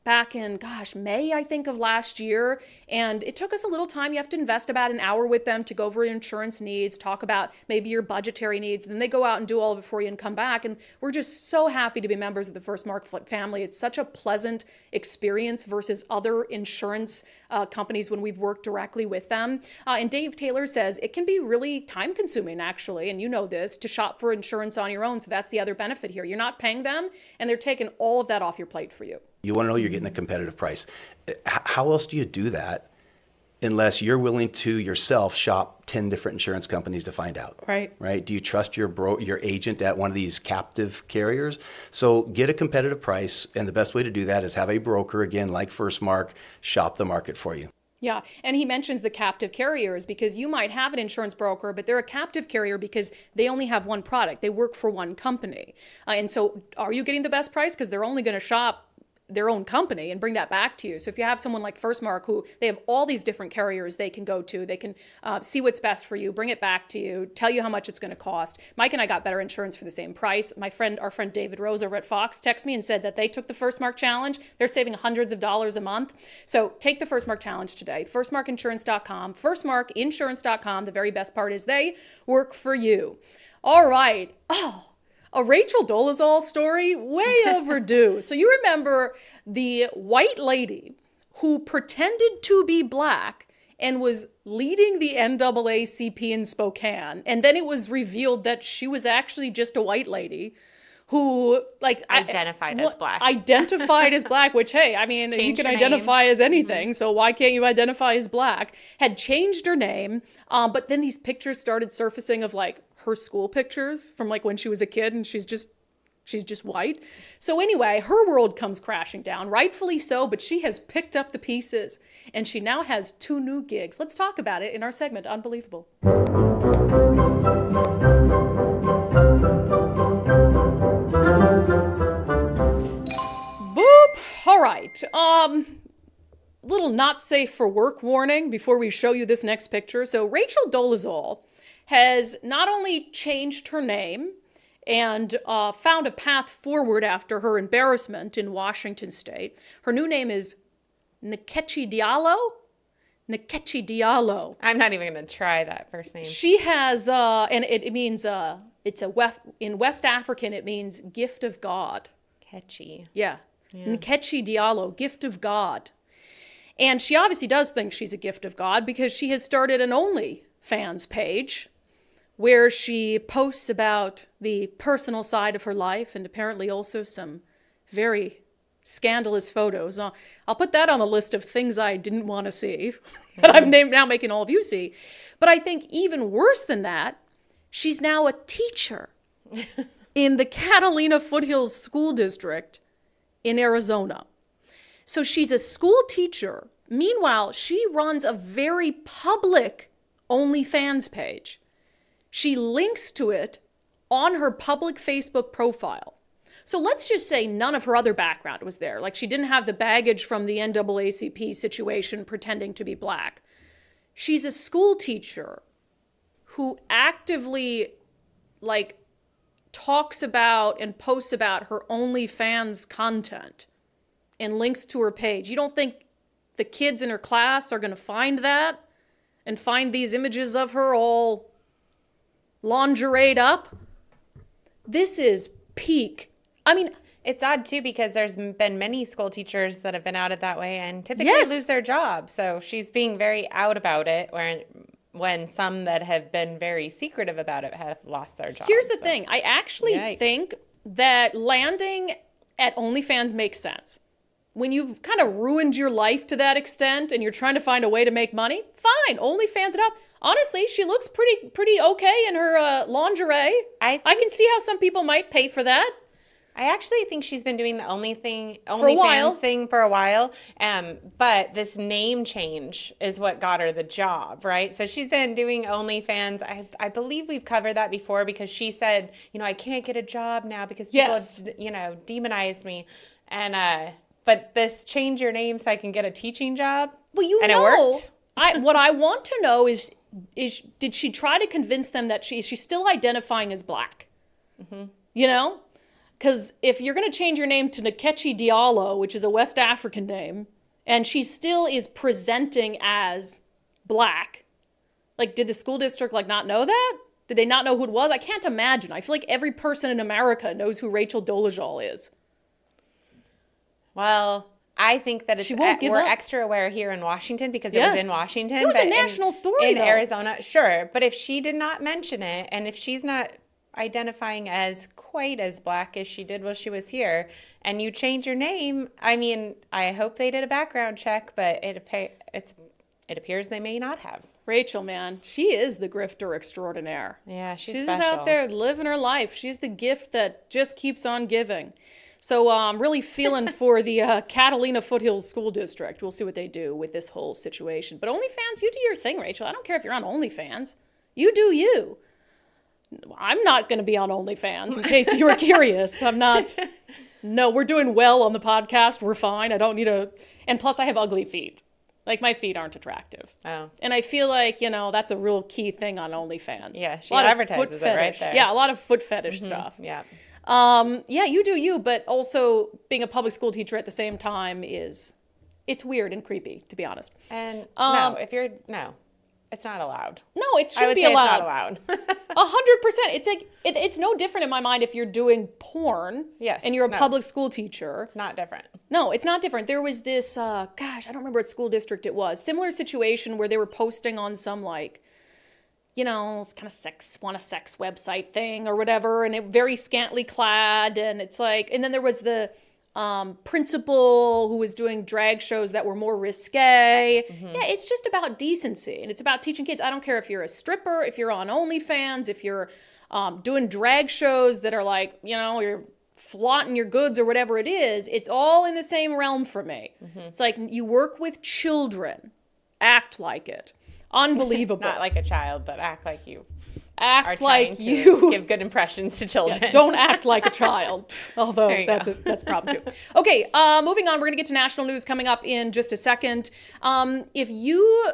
back in, May, I think, of last year. And it took us a little time. You have to invest about an hour with them to go over your insurance needs, talk about maybe your budgetary needs. And then they go out and do all of it for you and come back. And we're just so happy to be members of the First Mark family. It's such a pleasant experience versus other insurance companies when we've worked directly with them. And Dave Taylor says it can be really time consuming, actually, and you know this, to shop for insurance on your own. So that's the other benefit here. You're not paying them and they're taking all of that off your plate for you. You want to know you're getting a competitive price. How else do you do that unless you're willing to yourself shop 10 different insurance companies to find out? Right? Do you trust your agent at one of these captive carriers? So get a competitive price, and the best way to do that is have a broker, again, like First Mark, shop the market for you. Yeah, and he mentions the captive carriers because you might have an insurance broker, but they're a captive carrier because they only have one product. They work for one company. And so are you getting the best price? Because they're only going to shop their own company and bring that back to you. So if you have someone like First Mark, who they have all these different carriers they can go to, they can see what's best for you, bring it back to you, tell you how much it's going to cost. Mike and I got better insurance for the same price. Our friend David Rose over at Fox texted me and said that they took the First Mark Challenge. They're saving hundreds of dollars a month. So take the First Mark Challenge today. FirstMarkInsurance.com, FirstMarkInsurance.com. The very best part is they work for you. All right. A Rachel Dolezal story, way overdue. So you remember the white lady who pretended to be black and was leading the NAACP in Spokane. And then it was revealed that she was actually just a white lady who identified as black, which, hey, I mean, you can identify as anything, so why can't you identify as black? Had changed her name, but then these pictures started surfacing of like her school pictures from like when she was a kid, and she's just white. So anyway, her world comes crashing down, rightfully so, but she has picked up the pieces, and she now has 2 new gigs. Let's talk about it in our segment, Unbelievable. All right, little not safe for work warning before we show you this next picture. So Rachel Dolezal has not only changed her name and found a path forward after her embarrassment in Washington State. Her new name is Nkechi Diallo. Nkechi Diallo. I'm not even going to try that first name. She has, and it means, in West African, it means gift of God. Catchy. Yeah. Nkechi Diallo, gift of God. And she obviously does think she's a gift of God because she has started an OnlyFans page where she posts about the personal side of her life and apparently also some very scandalous photos. I'll put that on the list of things I didn't want to see that I'm now making all of you see. But I think even worse than that, she's now a teacher in the Catalina Foothills School District in Arizona. So she's a school teacher. Meanwhile, she runs a very public OnlyFans page. She links to it on her public Facebook profile. So let's just say none of her other background was there. Like she didn't have the baggage from the NAACP situation pretending to be black. She's a school teacher who actively talks about and posts about her OnlyFans content and links to her page. You don't think the kids in her class are going to find that and find these images of her all lingeried up? This is peak. I mean, it's odd too because there's been many school teachers that have been outed that way and typically lose their job. So she's being very out about it when some that have been very secretive about it have lost their jobs. Here's the thing. I actually think that landing at OnlyFans makes sense. When you've kind of ruined your life to that extent and you're trying to find a way to make money, fine, OnlyFans it up. Honestly, she looks pretty okay in her lingerie. I can see how some people might pay for that. I actually think she's been doing the OnlyFans thing for a while. But this name change is what got her the job, right? So she's been doing OnlyFans. I believe we've covered that before because she said, I can't get a job now because people have, demonized me. And but this change your name so I can get a teaching job. Well, it worked. What I want to know is did she try to convince them that she's still identifying as Black? Mm-hmm. Because if you're going to change your name to Nkechi Diallo, which is a West African name, and she still is presenting as Black, did the school district not know that? Did they not know who it was? I can't imagine. I feel like every person in America knows who Rachel Dolezal is. Well, I think that we're extra aware here in Washington because it was in Washington. It was a national story, in Arizona, sure. But if she did not mention it, and if she's not identifying as quite as Black as she did while she was here, and you change your name, I hope they did a background check, but it appears they may not have. Rachel, man, she is the grifter extraordinaire. Yeah, she's just special. out there living her life. She's the gift that just keeps on giving. So I'm really feeling for the Catalina Foothills School District. We'll see what they do with this whole situation. But OnlyFans, you do your thing, Rachel. I don't care if you're on OnlyFans. You do you. I'm not going to be on OnlyFans, in case you were curious. I'm not. No, we're doing well on the podcast. We're fine. I don't need a... And plus, I have ugly feet. My feet aren't attractive. Oh. And I feel like, that's a real key thing on OnlyFans. Yeah, she advertises it right there. Yeah, a lot of foot fetish stuff. Yeah. You do you, but also being a public school teacher at the same time it's weird and creepy, to be honest. And it's not allowed. No, it shouldn't be allowed. It's not allowed. 100%. It's no different in my mind if you're doing porn and you're a public school teacher. Not different. No, it's not different. There was this, I don't remember what school district it was. Similar situation where they were posting on some kind of sex website thing or whatever, and it very scantily clad, and it's and then there was the principal who was doing drag shows that were more risque. Mm-hmm. Yeah, it's just about decency, and it's about teaching kids. I don't care if you're a stripper, if you're on OnlyFans, if you're doing drag shows that are you're flaunting your goods or whatever it is. It's all in the same realm for me. Mm-hmm. It's you work with children, act like it. Unbelievable. Not like a child, but act like you. Act like you give good impressions to children. Yes, don't act like a child. Although that's a problem too. Okay, moving on. We're going to get to national news coming up in just a second. If you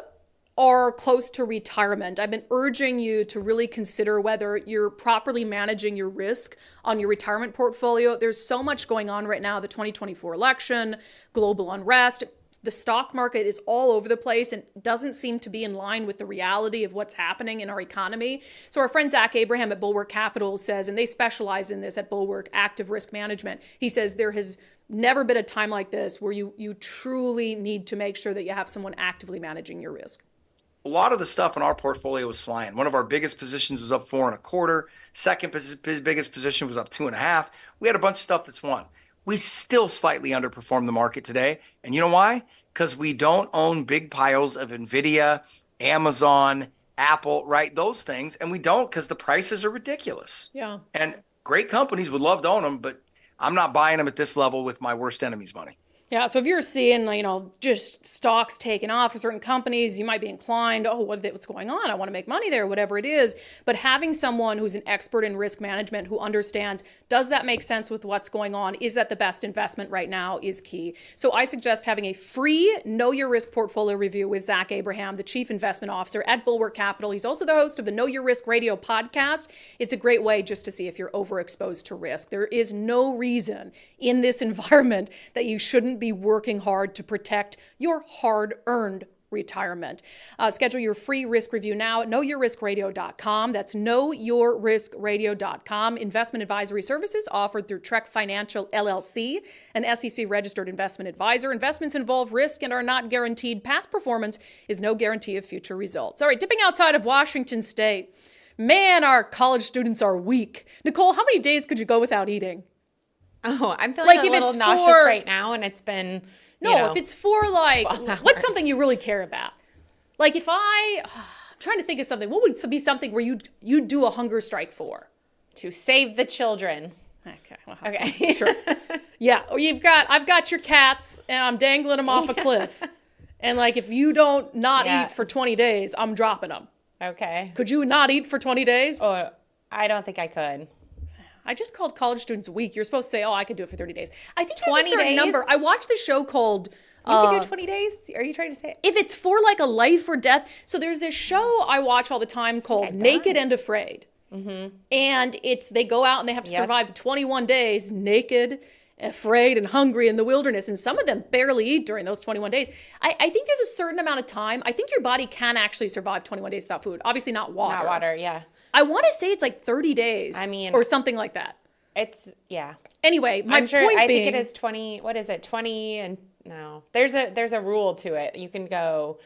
are close to retirement, I've been urging you to really consider whether you're properly managing your risk on your retirement portfolio. There's so much going on right now, the 2024 election, global unrest. The stock market is all over the place and doesn't seem to be in line with the reality of what's happening in our economy. So our friend Zach Abraham at Bulwark Capital says, and they specialize in this at Bulwark, active risk management. He says there has never been a time like this where you truly need to make sure that you have someone actively managing your risk. A lot of the stuff in our portfolio was flying. One of our biggest positions was up 4 1/4. Second biggest position was up 2.5. We had a bunch of stuff that's won. We still slightly underperform the market today. And you know why? Because we don't own big piles of NVIDIA, Amazon, Apple, right? Those things. And we don't because the prices are ridiculous. Yeah. And great companies would love to own them, but I'm not buying them at this level with my worst enemy's money. Yeah, so if you're seeing, just stocks taking off for certain companies, you might be inclined, what's going on? I want to make money there, whatever it is. But having someone who's an expert in risk management who understands, does that make sense with what's going on? Is that the best investment right now is key. So I suggest having a free Know Your Risk portfolio review with Zach Abraham, the Chief Investment Officer at Bulwark Capital. He's also the host of the Know Your Risk Radio podcast. It's a great way just to see if you're overexposed to risk. There is no reason in this environment that you shouldn't be working hard to protect your hard-earned retirement. Schedule your free risk review now at knowyourriskradio.com. That's knowyourriskradio.com. Investment advisory services offered through Trek Financial LLC, an SEC-registered investment advisor. Investments involve risk and are not guaranteed. Past performance is no guarantee of future results. All right, dipping outside of Washington State. Man, our college students are weak. Nicole, how many days could you go without eating? Oh, I'm feeling a little nauseous right now, and it's been, if it's for what's something you really care about? If I'm trying to think of something, what would be something where you do a hunger strike for? To save the children. Okay. Okay. Sure. Yeah. Or I've got your cats and I'm dangling them off a cliff. And like, if you don't not eat for 20 days, I'm dropping them. Okay. Could you not eat for 20 days? Oh, I don't think I could. I just called college students a week. You're supposed to say, oh, I could do it for 30 days. I think there's 20 a certain days? number. I watched the show called... You could do 20 days? Are you trying to say? If it's for like a life or death. So there's this show I watch all the time called Naked and Afraid. Mm-hmm. And they go out and they have to survive 21 days naked, afraid, and hungry in the wilderness. And some of them barely eat during those 21 days. I think there's a certain amount of time. I think your body can actually survive 21 days without food. Obviously not water. Not water, yeah. I want to say it's like 30 days. I mean... Or something like that. It's, yeah. Anyway, my I'm sure, point I being... think it is 20, what is it, 20 and... No, there's a rule to it. You can go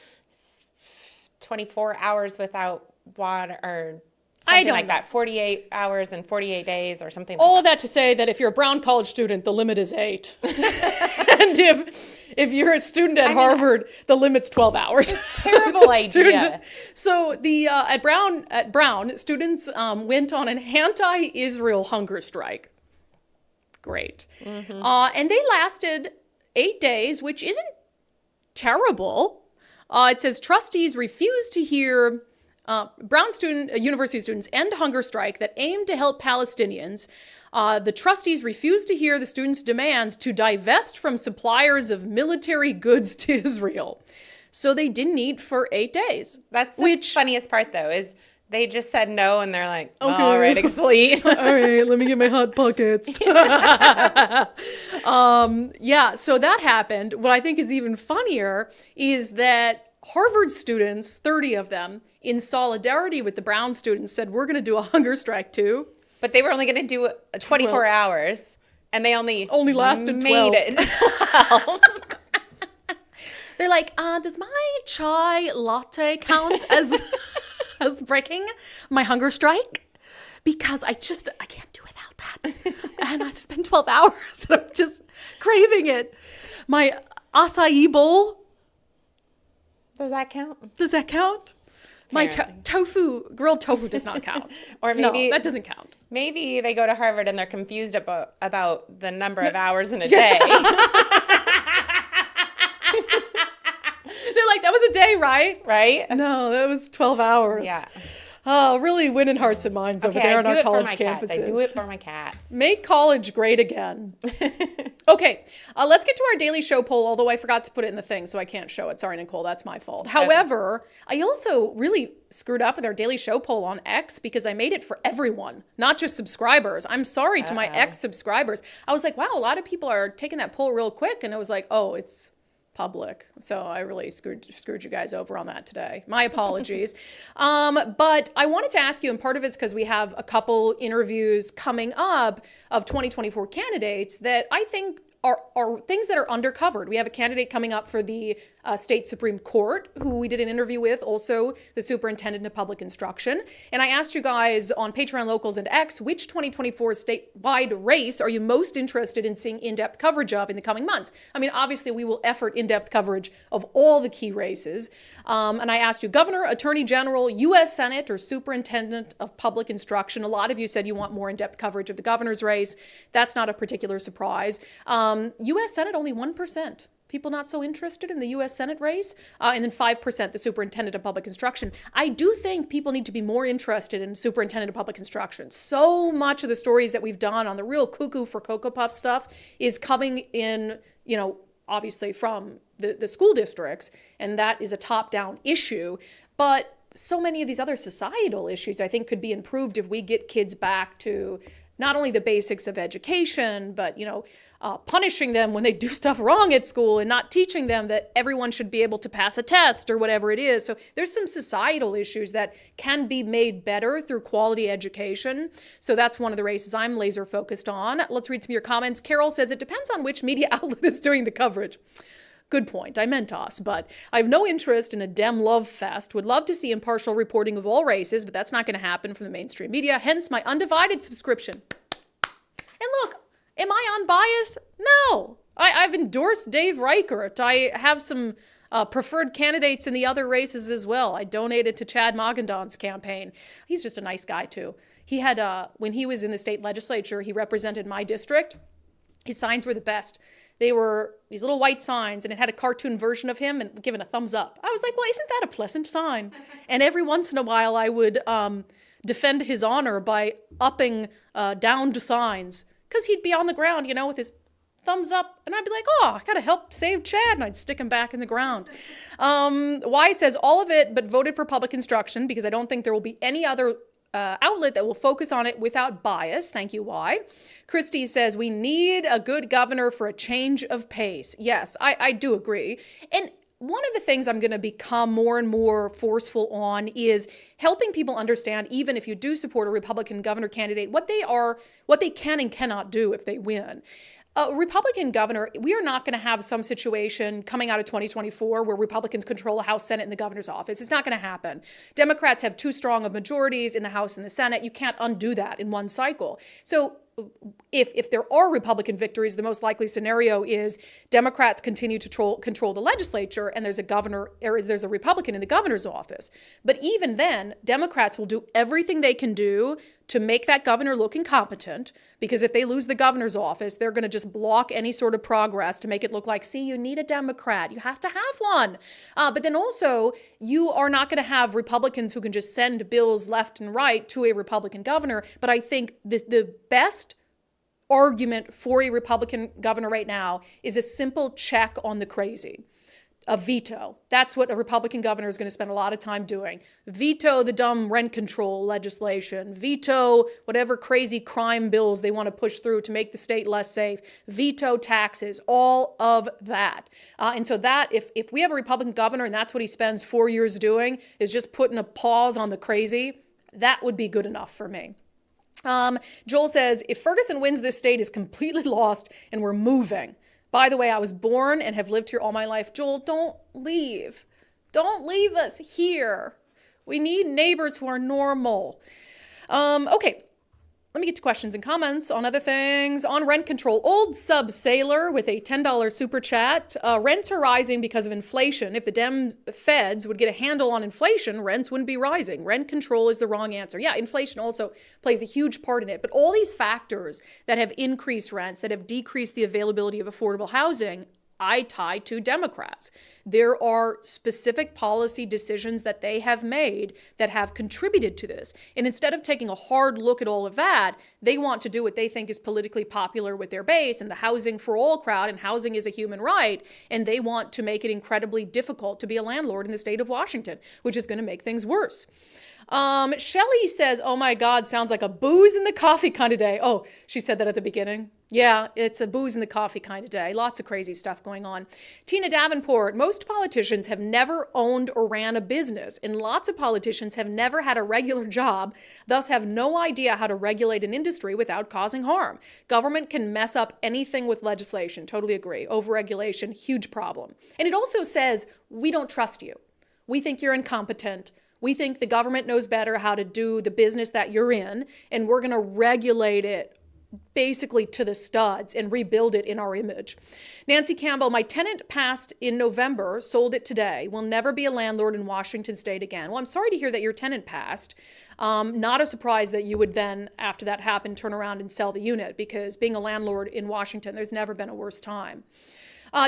24 hours without water or something like that. 48 hours and 48 days or something like All that. of that to say that if you're a Brown college student, the limit is 8. And if you're a student at Harvard, the limit's 12 hours. Terrible idea. So at Brown, students went on an anti-Israel hunger strike. Great. Mm-hmm. And they lasted 8 days, which isn't terrible. It says trustees refused to hear Brown university students end hunger strike that aimed to help Palestinians. The trustees refused to hear the students' demands to divest from suppliers of military goods to Israel. So they didn't eat for 8 days. That's the funniest part, though, is they just said no, and they're like, okay. All right, I guess we'll eat. All right, let me get my Hot Pockets. So that happened. What I think is even funnier is that Harvard students, 30 of them, in solidarity with the Brown students, said, we're going to do a hunger strike too. But they were only going to do 24 hours, and they only lasted 12. Made it 12. They're like, does my chai latte count as breaking my hunger strike? Because I can't do without that. And I spent 12 hours and I'm just craving it. My acai bowl. Does that count? Does that count? My grilled tofu does not count. Or maybe no, that doesn't count. Maybe they go to Harvard and they're confused about the number of hours in a day. They're like, that was a day, right? Right? No, that was 12 hours. Yeah. Oh, really winning hearts and minds over there on our college campuses. I do it for my cats. Make college great again. Okay, let's get to our daily show poll, although I forgot to put it in the thing, so I can't show it. Sorry, Nicole, that's my fault. However, I also really screwed up with our daily show poll on X because I made it for everyone, not just subscribers. I'm sorry to my X subscribers. I was like, wow, a lot of people are taking that poll real quick, and I was like, oh, it's public. So I really screwed you guys over on that today. My apologies. But I wanted to ask you, and part of it's because we have a couple interviews coming up of 2024 candidates that I think are things that are undercovered. We have a candidate coming up for the state Supreme Court who we did an interview with, also the superintendent of public instruction. And I asked you guys on Patreon, Locals, and X, which 2024 statewide race are you most interested in seeing in-depth coverage of in the coming months? I mean, obviously we will effort in-depth coverage of all the key races. And I asked you governor, attorney general, U.S. Senate, or superintendent of public instruction. A lot of you said you want more in-depth coverage of the governor's race. That's not a particular surprise. U.S. Senate, only 1%. People not so interested in the U.S. Senate race, and then 5% the superintendent of public instruction. I do think people need to be more interested in superintendent of public instruction. So much of the stories that we've done on the real cuckoo for Cocoa Puff stuff is coming in, obviously from the school districts, and that is a top-down issue. But so many of these other societal issues, I think, could be improved if we get kids back to not only the basics of education, but, punishing them when they do stuff wrong at school and not teaching them that everyone should be able to pass a test or whatever it is. So there's some societal issues that can be made better through quality education. So that's one of the races I'm laser focused on. Let's read some of your comments. Carol says, it depends on which media outlet is doing the coverage. Good point. I meant us, but I have no interest in a Dem love fest. Would love to see impartial reporting of all races, but that's not going to happen from the mainstream media. Hence my undivided subscription. And look, am I unbiased? No. I've endorsed Dave Reichert. I have some preferred candidates in the other races as well. I donated to Chad Magendon's campaign. He's just a nice guy, too. He had, when he was in the state legislature, he represented my district. His signs were the best. They were these little white signs, and it had a cartoon version of him and given a thumbs up. I was like, well, isn't that a pleasant sign? And every once in a while, I would defend his honor by upping downed signs, because he'd be on the ground, you know, with his thumbs up, and I'd be like, oh, I gotta help save Chad, and I'd stick him back in the ground. Y says all of it, but voted for public instruction because I don't think there will be any other outlet that will focus on it without bias. Thank you, Y. Christy says we need a good governor for a change of pace. Yes, I do agree. And one of the things I'm going to become more and more forceful on is helping people understand, even if you do support a Republican governor candidate, what they can and cannot do if they win. A Republican governor, we are not going to have some situation coming out of 2024 where Republicans control the House, Senate, and the governor's office. It's not going to happen. Democrats have too strong of majorities in the House and the Senate. You can't undo that in one cycle. So if there are Republican victories, the most likely scenario is Democrats continue to control the legislature, and there's a Republican in the governor's office. But even then, Democrats will do everything they can do to make that governor look incompetent, because if they lose the governor's office, they're going to just block any sort of progress to make it look like, see, you need a Democrat. You have to have one. But then also, you are not going to have Republicans who can just send bills left and right to a Republican governor. But I think the best argument for a Republican governor right now is a simple check on the crazy. A veto. That's what a Republican governor is going to spend a lot of time doing. Veto the dumb rent control legislation. Veto whatever crazy crime bills they want to push through to make the state less safe. Veto taxes. All of that. And so that, if we have a Republican governor and that's what he spends 4 years doing, is just putting a pause on the crazy, that would be good enough for me. Joel says, if Ferguson wins, this state is completely lost and we're moving. By the way, I was born and have lived here all my life. Joel, don't leave. Don't leave us here. We need neighbors who are normal. Okay, let me get to questions and comments on other things. On rent control, Old Sub Sailor with a $10 super chat. Rents are rising because of inflation. If the feds would get a handle on inflation, rents wouldn't be rising. Rent control is the wrong answer. Yeah, inflation also plays a huge part in it. But all these factors that have increased rents, that have decreased the availability of affordable housing, I tie to Democrats. There are specific policy decisions that they have made that have contributed to this. And instead of taking a hard look at all of that, they want to do what they think is politically popular with their base and the housing for all crowd, and housing is a human right. And they want to make it incredibly difficult to be a landlord in the state of Washington, which is going to make things worse. Shelly says, oh my God, sounds like a booze in the coffee kind of day. Oh, she said that at the beginning. Yeah, it's a booze in the coffee kind of day. Lots of crazy stuff going on. Tina Davenport, most politicians have never owned or ran a business, and lots of politicians have never had a regular job, thus have no idea how to regulate an industry without causing harm. Government can mess up anything with legislation. Totally agree. Overregulation, huge problem. And it also says, we don't trust you. We think you're incompetent. We think the government knows better how to do the business that you're in, and we're going to regulate it basically to the studs and rebuild it in our image. Nancy Campbell, my tenant passed in November, sold it today. Will never be a landlord in Washington state again. Well, I'm sorry to hear that your tenant passed. Not a surprise that you would then, after that happened, turn around and sell the unit, because being a landlord in Washington, there's never been a worse time.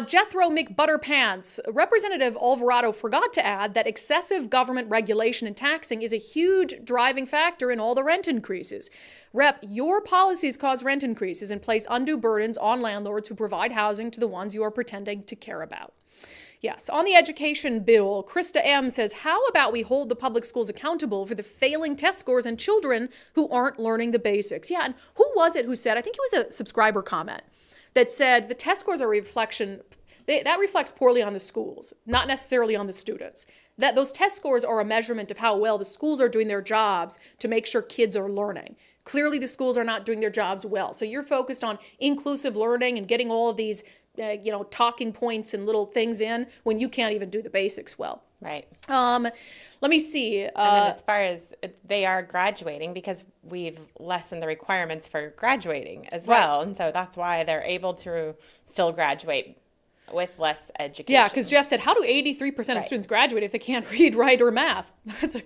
Jethro McButterpants, Representative Alvarado forgot to add that excessive government regulation and taxing is a huge driving factor in all the rent increases. Rep, your policies cause rent increases and place undue burdens on landlords who provide housing to the ones you are pretending to care about. Yes, on the education bill, Krista M. says, how about we hold the public schools accountable for the failing test scores and children who aren't learning the basics? Yeah, and who was it who said, I think it was a subscriber comment, that said the test scores are a reflection, that reflects poorly on the schools, not necessarily on the students. That those test scores are a measurement of how well the schools are doing their jobs to make sure kids are learning. Clearly the schools are not doing their jobs well. So you're focused on inclusive learning and getting all of these talking points and little things in when you can't even do the basics well. Right. Let me see. And then as far as they are graduating, because we've lessened the requirements for graduating as well. And so that's why they're able to still graduate with less education. Yeah, because Jeff said, how do 83% of students graduate if they can't read, write, or math? That's a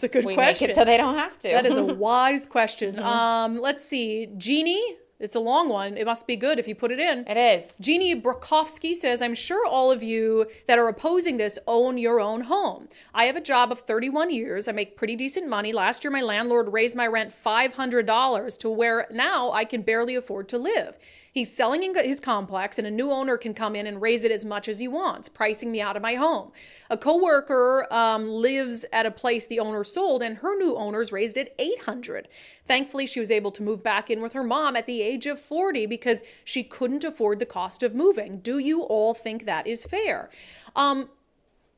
good question. Make it so they don't have to. That is a wise question. Let's see. Jeannie, it's a long one. It must be good if you put it in. It is. Jeannie Brokowski says, I'm sure all of you that are opposing this own your own home. I have a job of 31 years. I make pretty decent money. Last year, my landlord raised my rent $500 to where now I can barely afford to live. He's selling his complex, and a new owner can come in and raise it as much as he wants, pricing me out of my home. A coworker lives at a place the owner sold, and her new owners raised it $800. Thankfully, she was able to move back in with her mom at the age of 40 because she couldn't afford the cost of moving. Do you all think that is fair?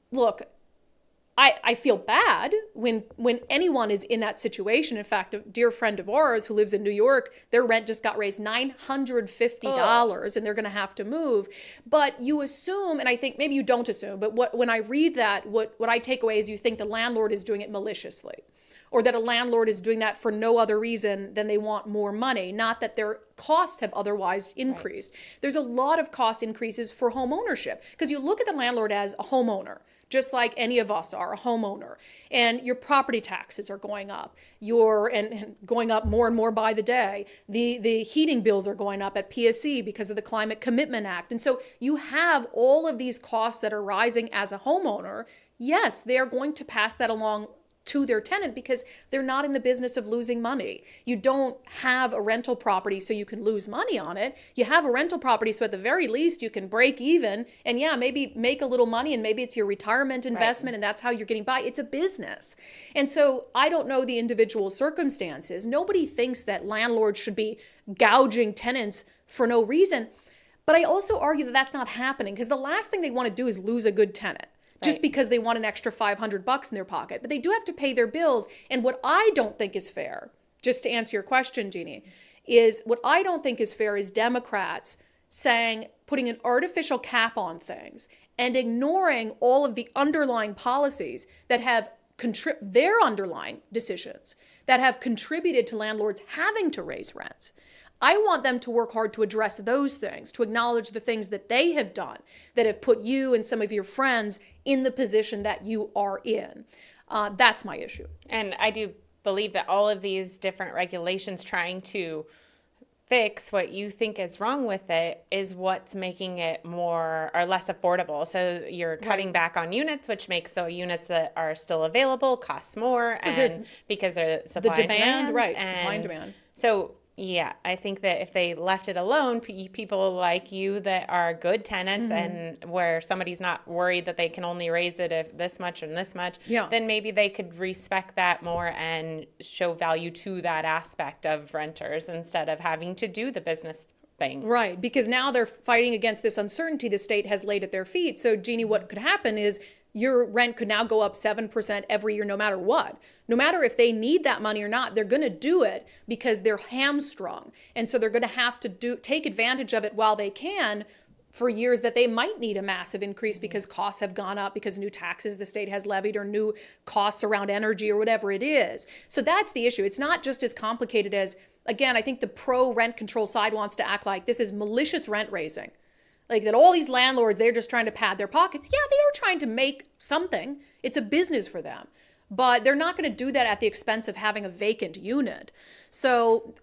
Look, I feel bad when anyone is in that situation. In fact, a dear friend of ours who lives in New York, their rent just got raised $950 and they're going to have to move. But you assume, and I think maybe you don't assume, but when I read that, what I take away is you think the landlord is doing it maliciously, or that a landlord is doing that for no other reason than they want more money, not that their costs have otherwise increased. Right. There's a lot of cost increases for home ownership because you look at the landlord as a homeowner, just like any of us are, a homeowner. And your property taxes are going up. And going up more and more by the day. The heating bills are going up at PSC because of the Climate Commitment Act. And so you have all of these costs that are rising as a homeowner. Yes, they are going to pass that along to their tenant because they're not in the business of losing money. You don't have a rental property so you can lose money on it. You have a rental property so at the very least you can break even and maybe make a little money, and maybe it's your retirement investment and that's how you're getting by. It's a business. And so I don't know the individual circumstances. Nobody thinks that landlords should be gouging tenants for no reason. But I also argue that that's not happening because the last thing they want to do is lose a good tenant. Just because they want an extra $500 in their pocket. But they do have to pay their bills. And what I don't think is fair, just to answer your question, Jeannie, is what I don't think is fair is Democrats putting an artificial cap on things and ignoring all of the underlying policies that have their underlying decisions that have contributed to landlords having to raise rents. I want them to work hard to address those things, to acknowledge the things that they have done that have put you and some of your friends in the position that you are in. That's my issue. And I do believe that all of these different regulations trying to fix what you think is wrong with it is what's making it more or less affordable. So you're cutting back on units, which makes the units that are still available cost more, and because there's supply and demand. Right, supply and demand. So yeah, I think that if they left it alone, people like you that are good tenants and where somebody's not worried that they can only raise it if this much and this much, then maybe they could respect that more and show value to that aspect of renters instead of having to do the business thing. Right, because now they're fighting against this uncertainty the state has laid at their feet. So, Jeannie, what could happen is your rent could now go up 7% every year no matter what. No matter if they need that money or not, they're going to do it because they're hamstrung. And so they're going to have to take advantage of it while they can for years that they might need a massive increase because costs have gone up, because new taxes the state has levied or new costs around energy or whatever it is. So that's the issue. It's not just as complicated as, again, I think the pro-rent control side wants to act like this is malicious rent raising. Like that all these landlords, they're just trying to pad their pockets. Yeah, they are trying to make something. It's a business for them. But they're not going to do that at the expense of having a vacant unit. So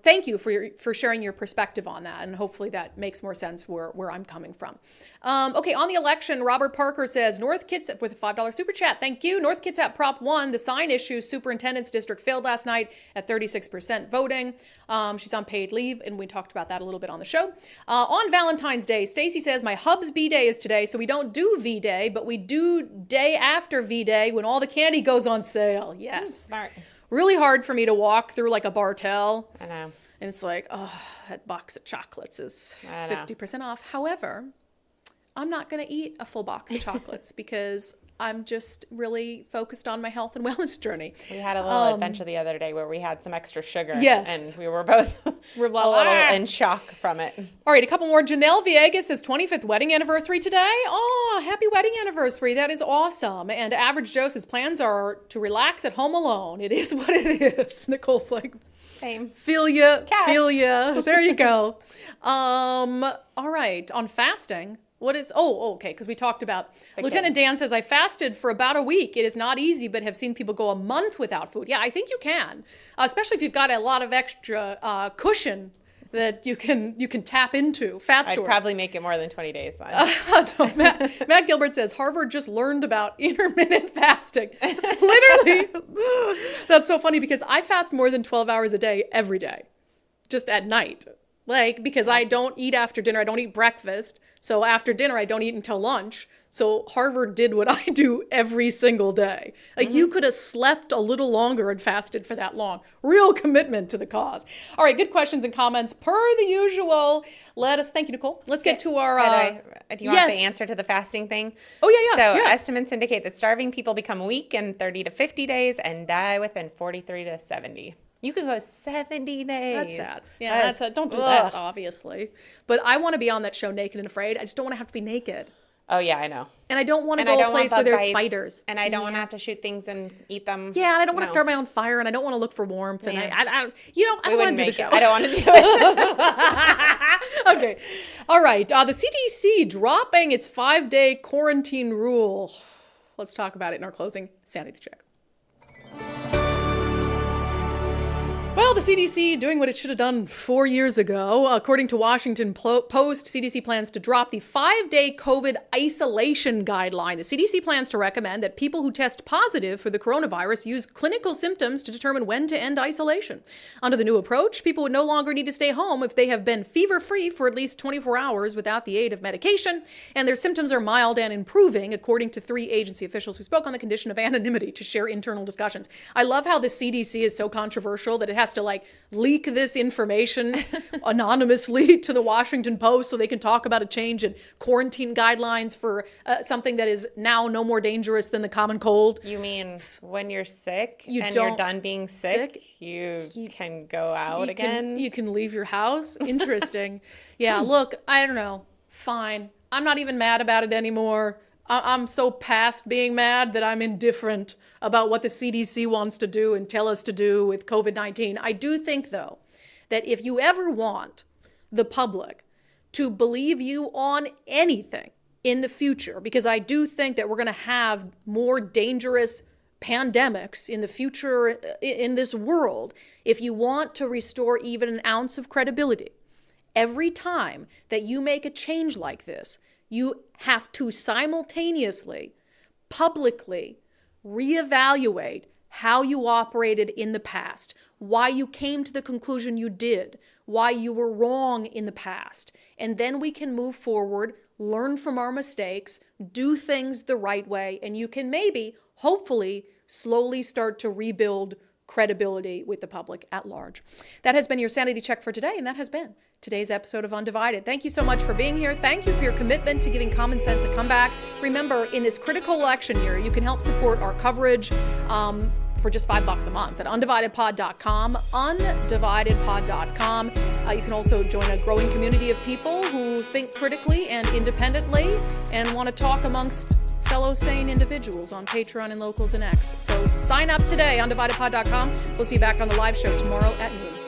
thank you for sharing your perspective on that. And hopefully that makes more sense where I'm coming from. Okay, on the election, Robert Parker says, North Kitsap with a $5 super chat. Thank you. North Kitsap Prop 1, the sign issue superintendent's district failed last night at 36% voting. She's on paid leave, and we talked about that a little bit on the show. On Valentine's Day, Stacy says, my hub's B-Day is today, so we don't do V-Day, but we do day after V-Day when all the candy goes on sale. Yes. Smart. Really hard for me to walk through like a Bartell. I know. And it's like, oh, that box of chocolates is 50% off. However, I'm not going to eat a full box of chocolates because I'm just really focused on my health and wellness journey. We had a little adventure the other day where we had some extra sugar. Yes. And we were both a little in shock from it. All right, a couple more. Janelle Villegas' 25th wedding anniversary today. Oh, happy wedding anniversary. That is awesome. And Average Joe says plans are to relax at home alone. It is what it is. Nicole's like, same. Feel ya. There you go. All right, on fasting. What is, okay, because we talked about, Lieutenant Dan says, I fasted for about a week. It is not easy, but have seen people go a month without food. Yeah, I think you can, especially if you've got a lot of extra cushion that you can tap into, fat stores. I'd probably make it more than 20 days then. No, Matt Gilbert says, Harvard just learned about intermittent fasting. Literally. That's so funny because I fast more than 12 hours a day every day, just at night. Because I don't eat after dinner, I don't eat breakfast. So after dinner, I don't eat until lunch. So Harvard did what I do every single day. You could have slept a little longer and fasted for that long. Real commitment to the cause. All right, good questions and comments per the usual. Thank you, Nicole. Let's get to our... By the way, do you want the answer to the fasting thing? Oh, yeah. So estimates indicate that starving people become weak in 30 to 50 days and die within 43 to 70. You can go 70 days. That's sad. Yeah, that's sad. Don't do that, obviously. But I want to be on that show Naked and Afraid. I just don't want to have to be naked. Oh, yeah, I know. And I don't want to go a place where there's spiders. And I don't want to have to shoot things and eat them. Yeah, and I don't want to start my own fire, and I don't want to look for warmth. And I don't want to do the show. I don't want to do it. Okay. All right. The CDC dropping its 5-day quarantine rule. Let's talk about it in our closing sanity check. Well, the CDC doing what it should have done 4 years ago. According to Washington Post, CDC plans to drop the 5-day COVID isolation guideline. The CDC plans to recommend that people who test positive for the coronavirus use clinical symptoms to determine when to end isolation. Under the new approach, people would no longer need to stay home if they have been fever-free for at least 24 hours without the aid of medication, and their symptoms are mild and improving, according to 3 agency officials who spoke on the condition of anonymity to share internal discussions. I love how the CDC is so controversial that it has to leak this information anonymously to the Washington Post so they can talk about a change in quarantine guidelines for something that is now no more dangerous than the common cold. You mean when you're sick and you're done being sick, you can go out again? You can leave your house? Interesting. Yeah, look, I don't know. Fine. I'm not even mad about it anymore. I'm so past being mad that I'm indifferent about what the CDC wants to do and tell us to do with COVID-19. I do think, though, that if you ever want the public to believe you on anything in the future, because I do think that we're going to have more dangerous pandemics in the future in this world, if you want to restore even an ounce of credibility, every time that you make a change like this, you have to simultaneously, publicly, reevaluate how you operated in the past, why you came to the conclusion you did, why you were wrong in the past. And then we can move forward, learn from our mistakes, do things the right way, and you can maybe, hopefully, slowly start to rebuild credibility with the public at large. That has been your sanity check for today, and that has been today's episode of Undivided. Thank you so much for being here. Thank you for your commitment to giving common sense a comeback. Remember, in this critical election year, you can help support our coverage for just $5 a month at undividedpod.com, undividedpod.com. You can also join a growing community of people who think critically and independently and want to talk amongst fellow sane individuals on Patreon and Locals and X. So sign up today, undividedpod.com. We'll see you back on the live show tomorrow at noon.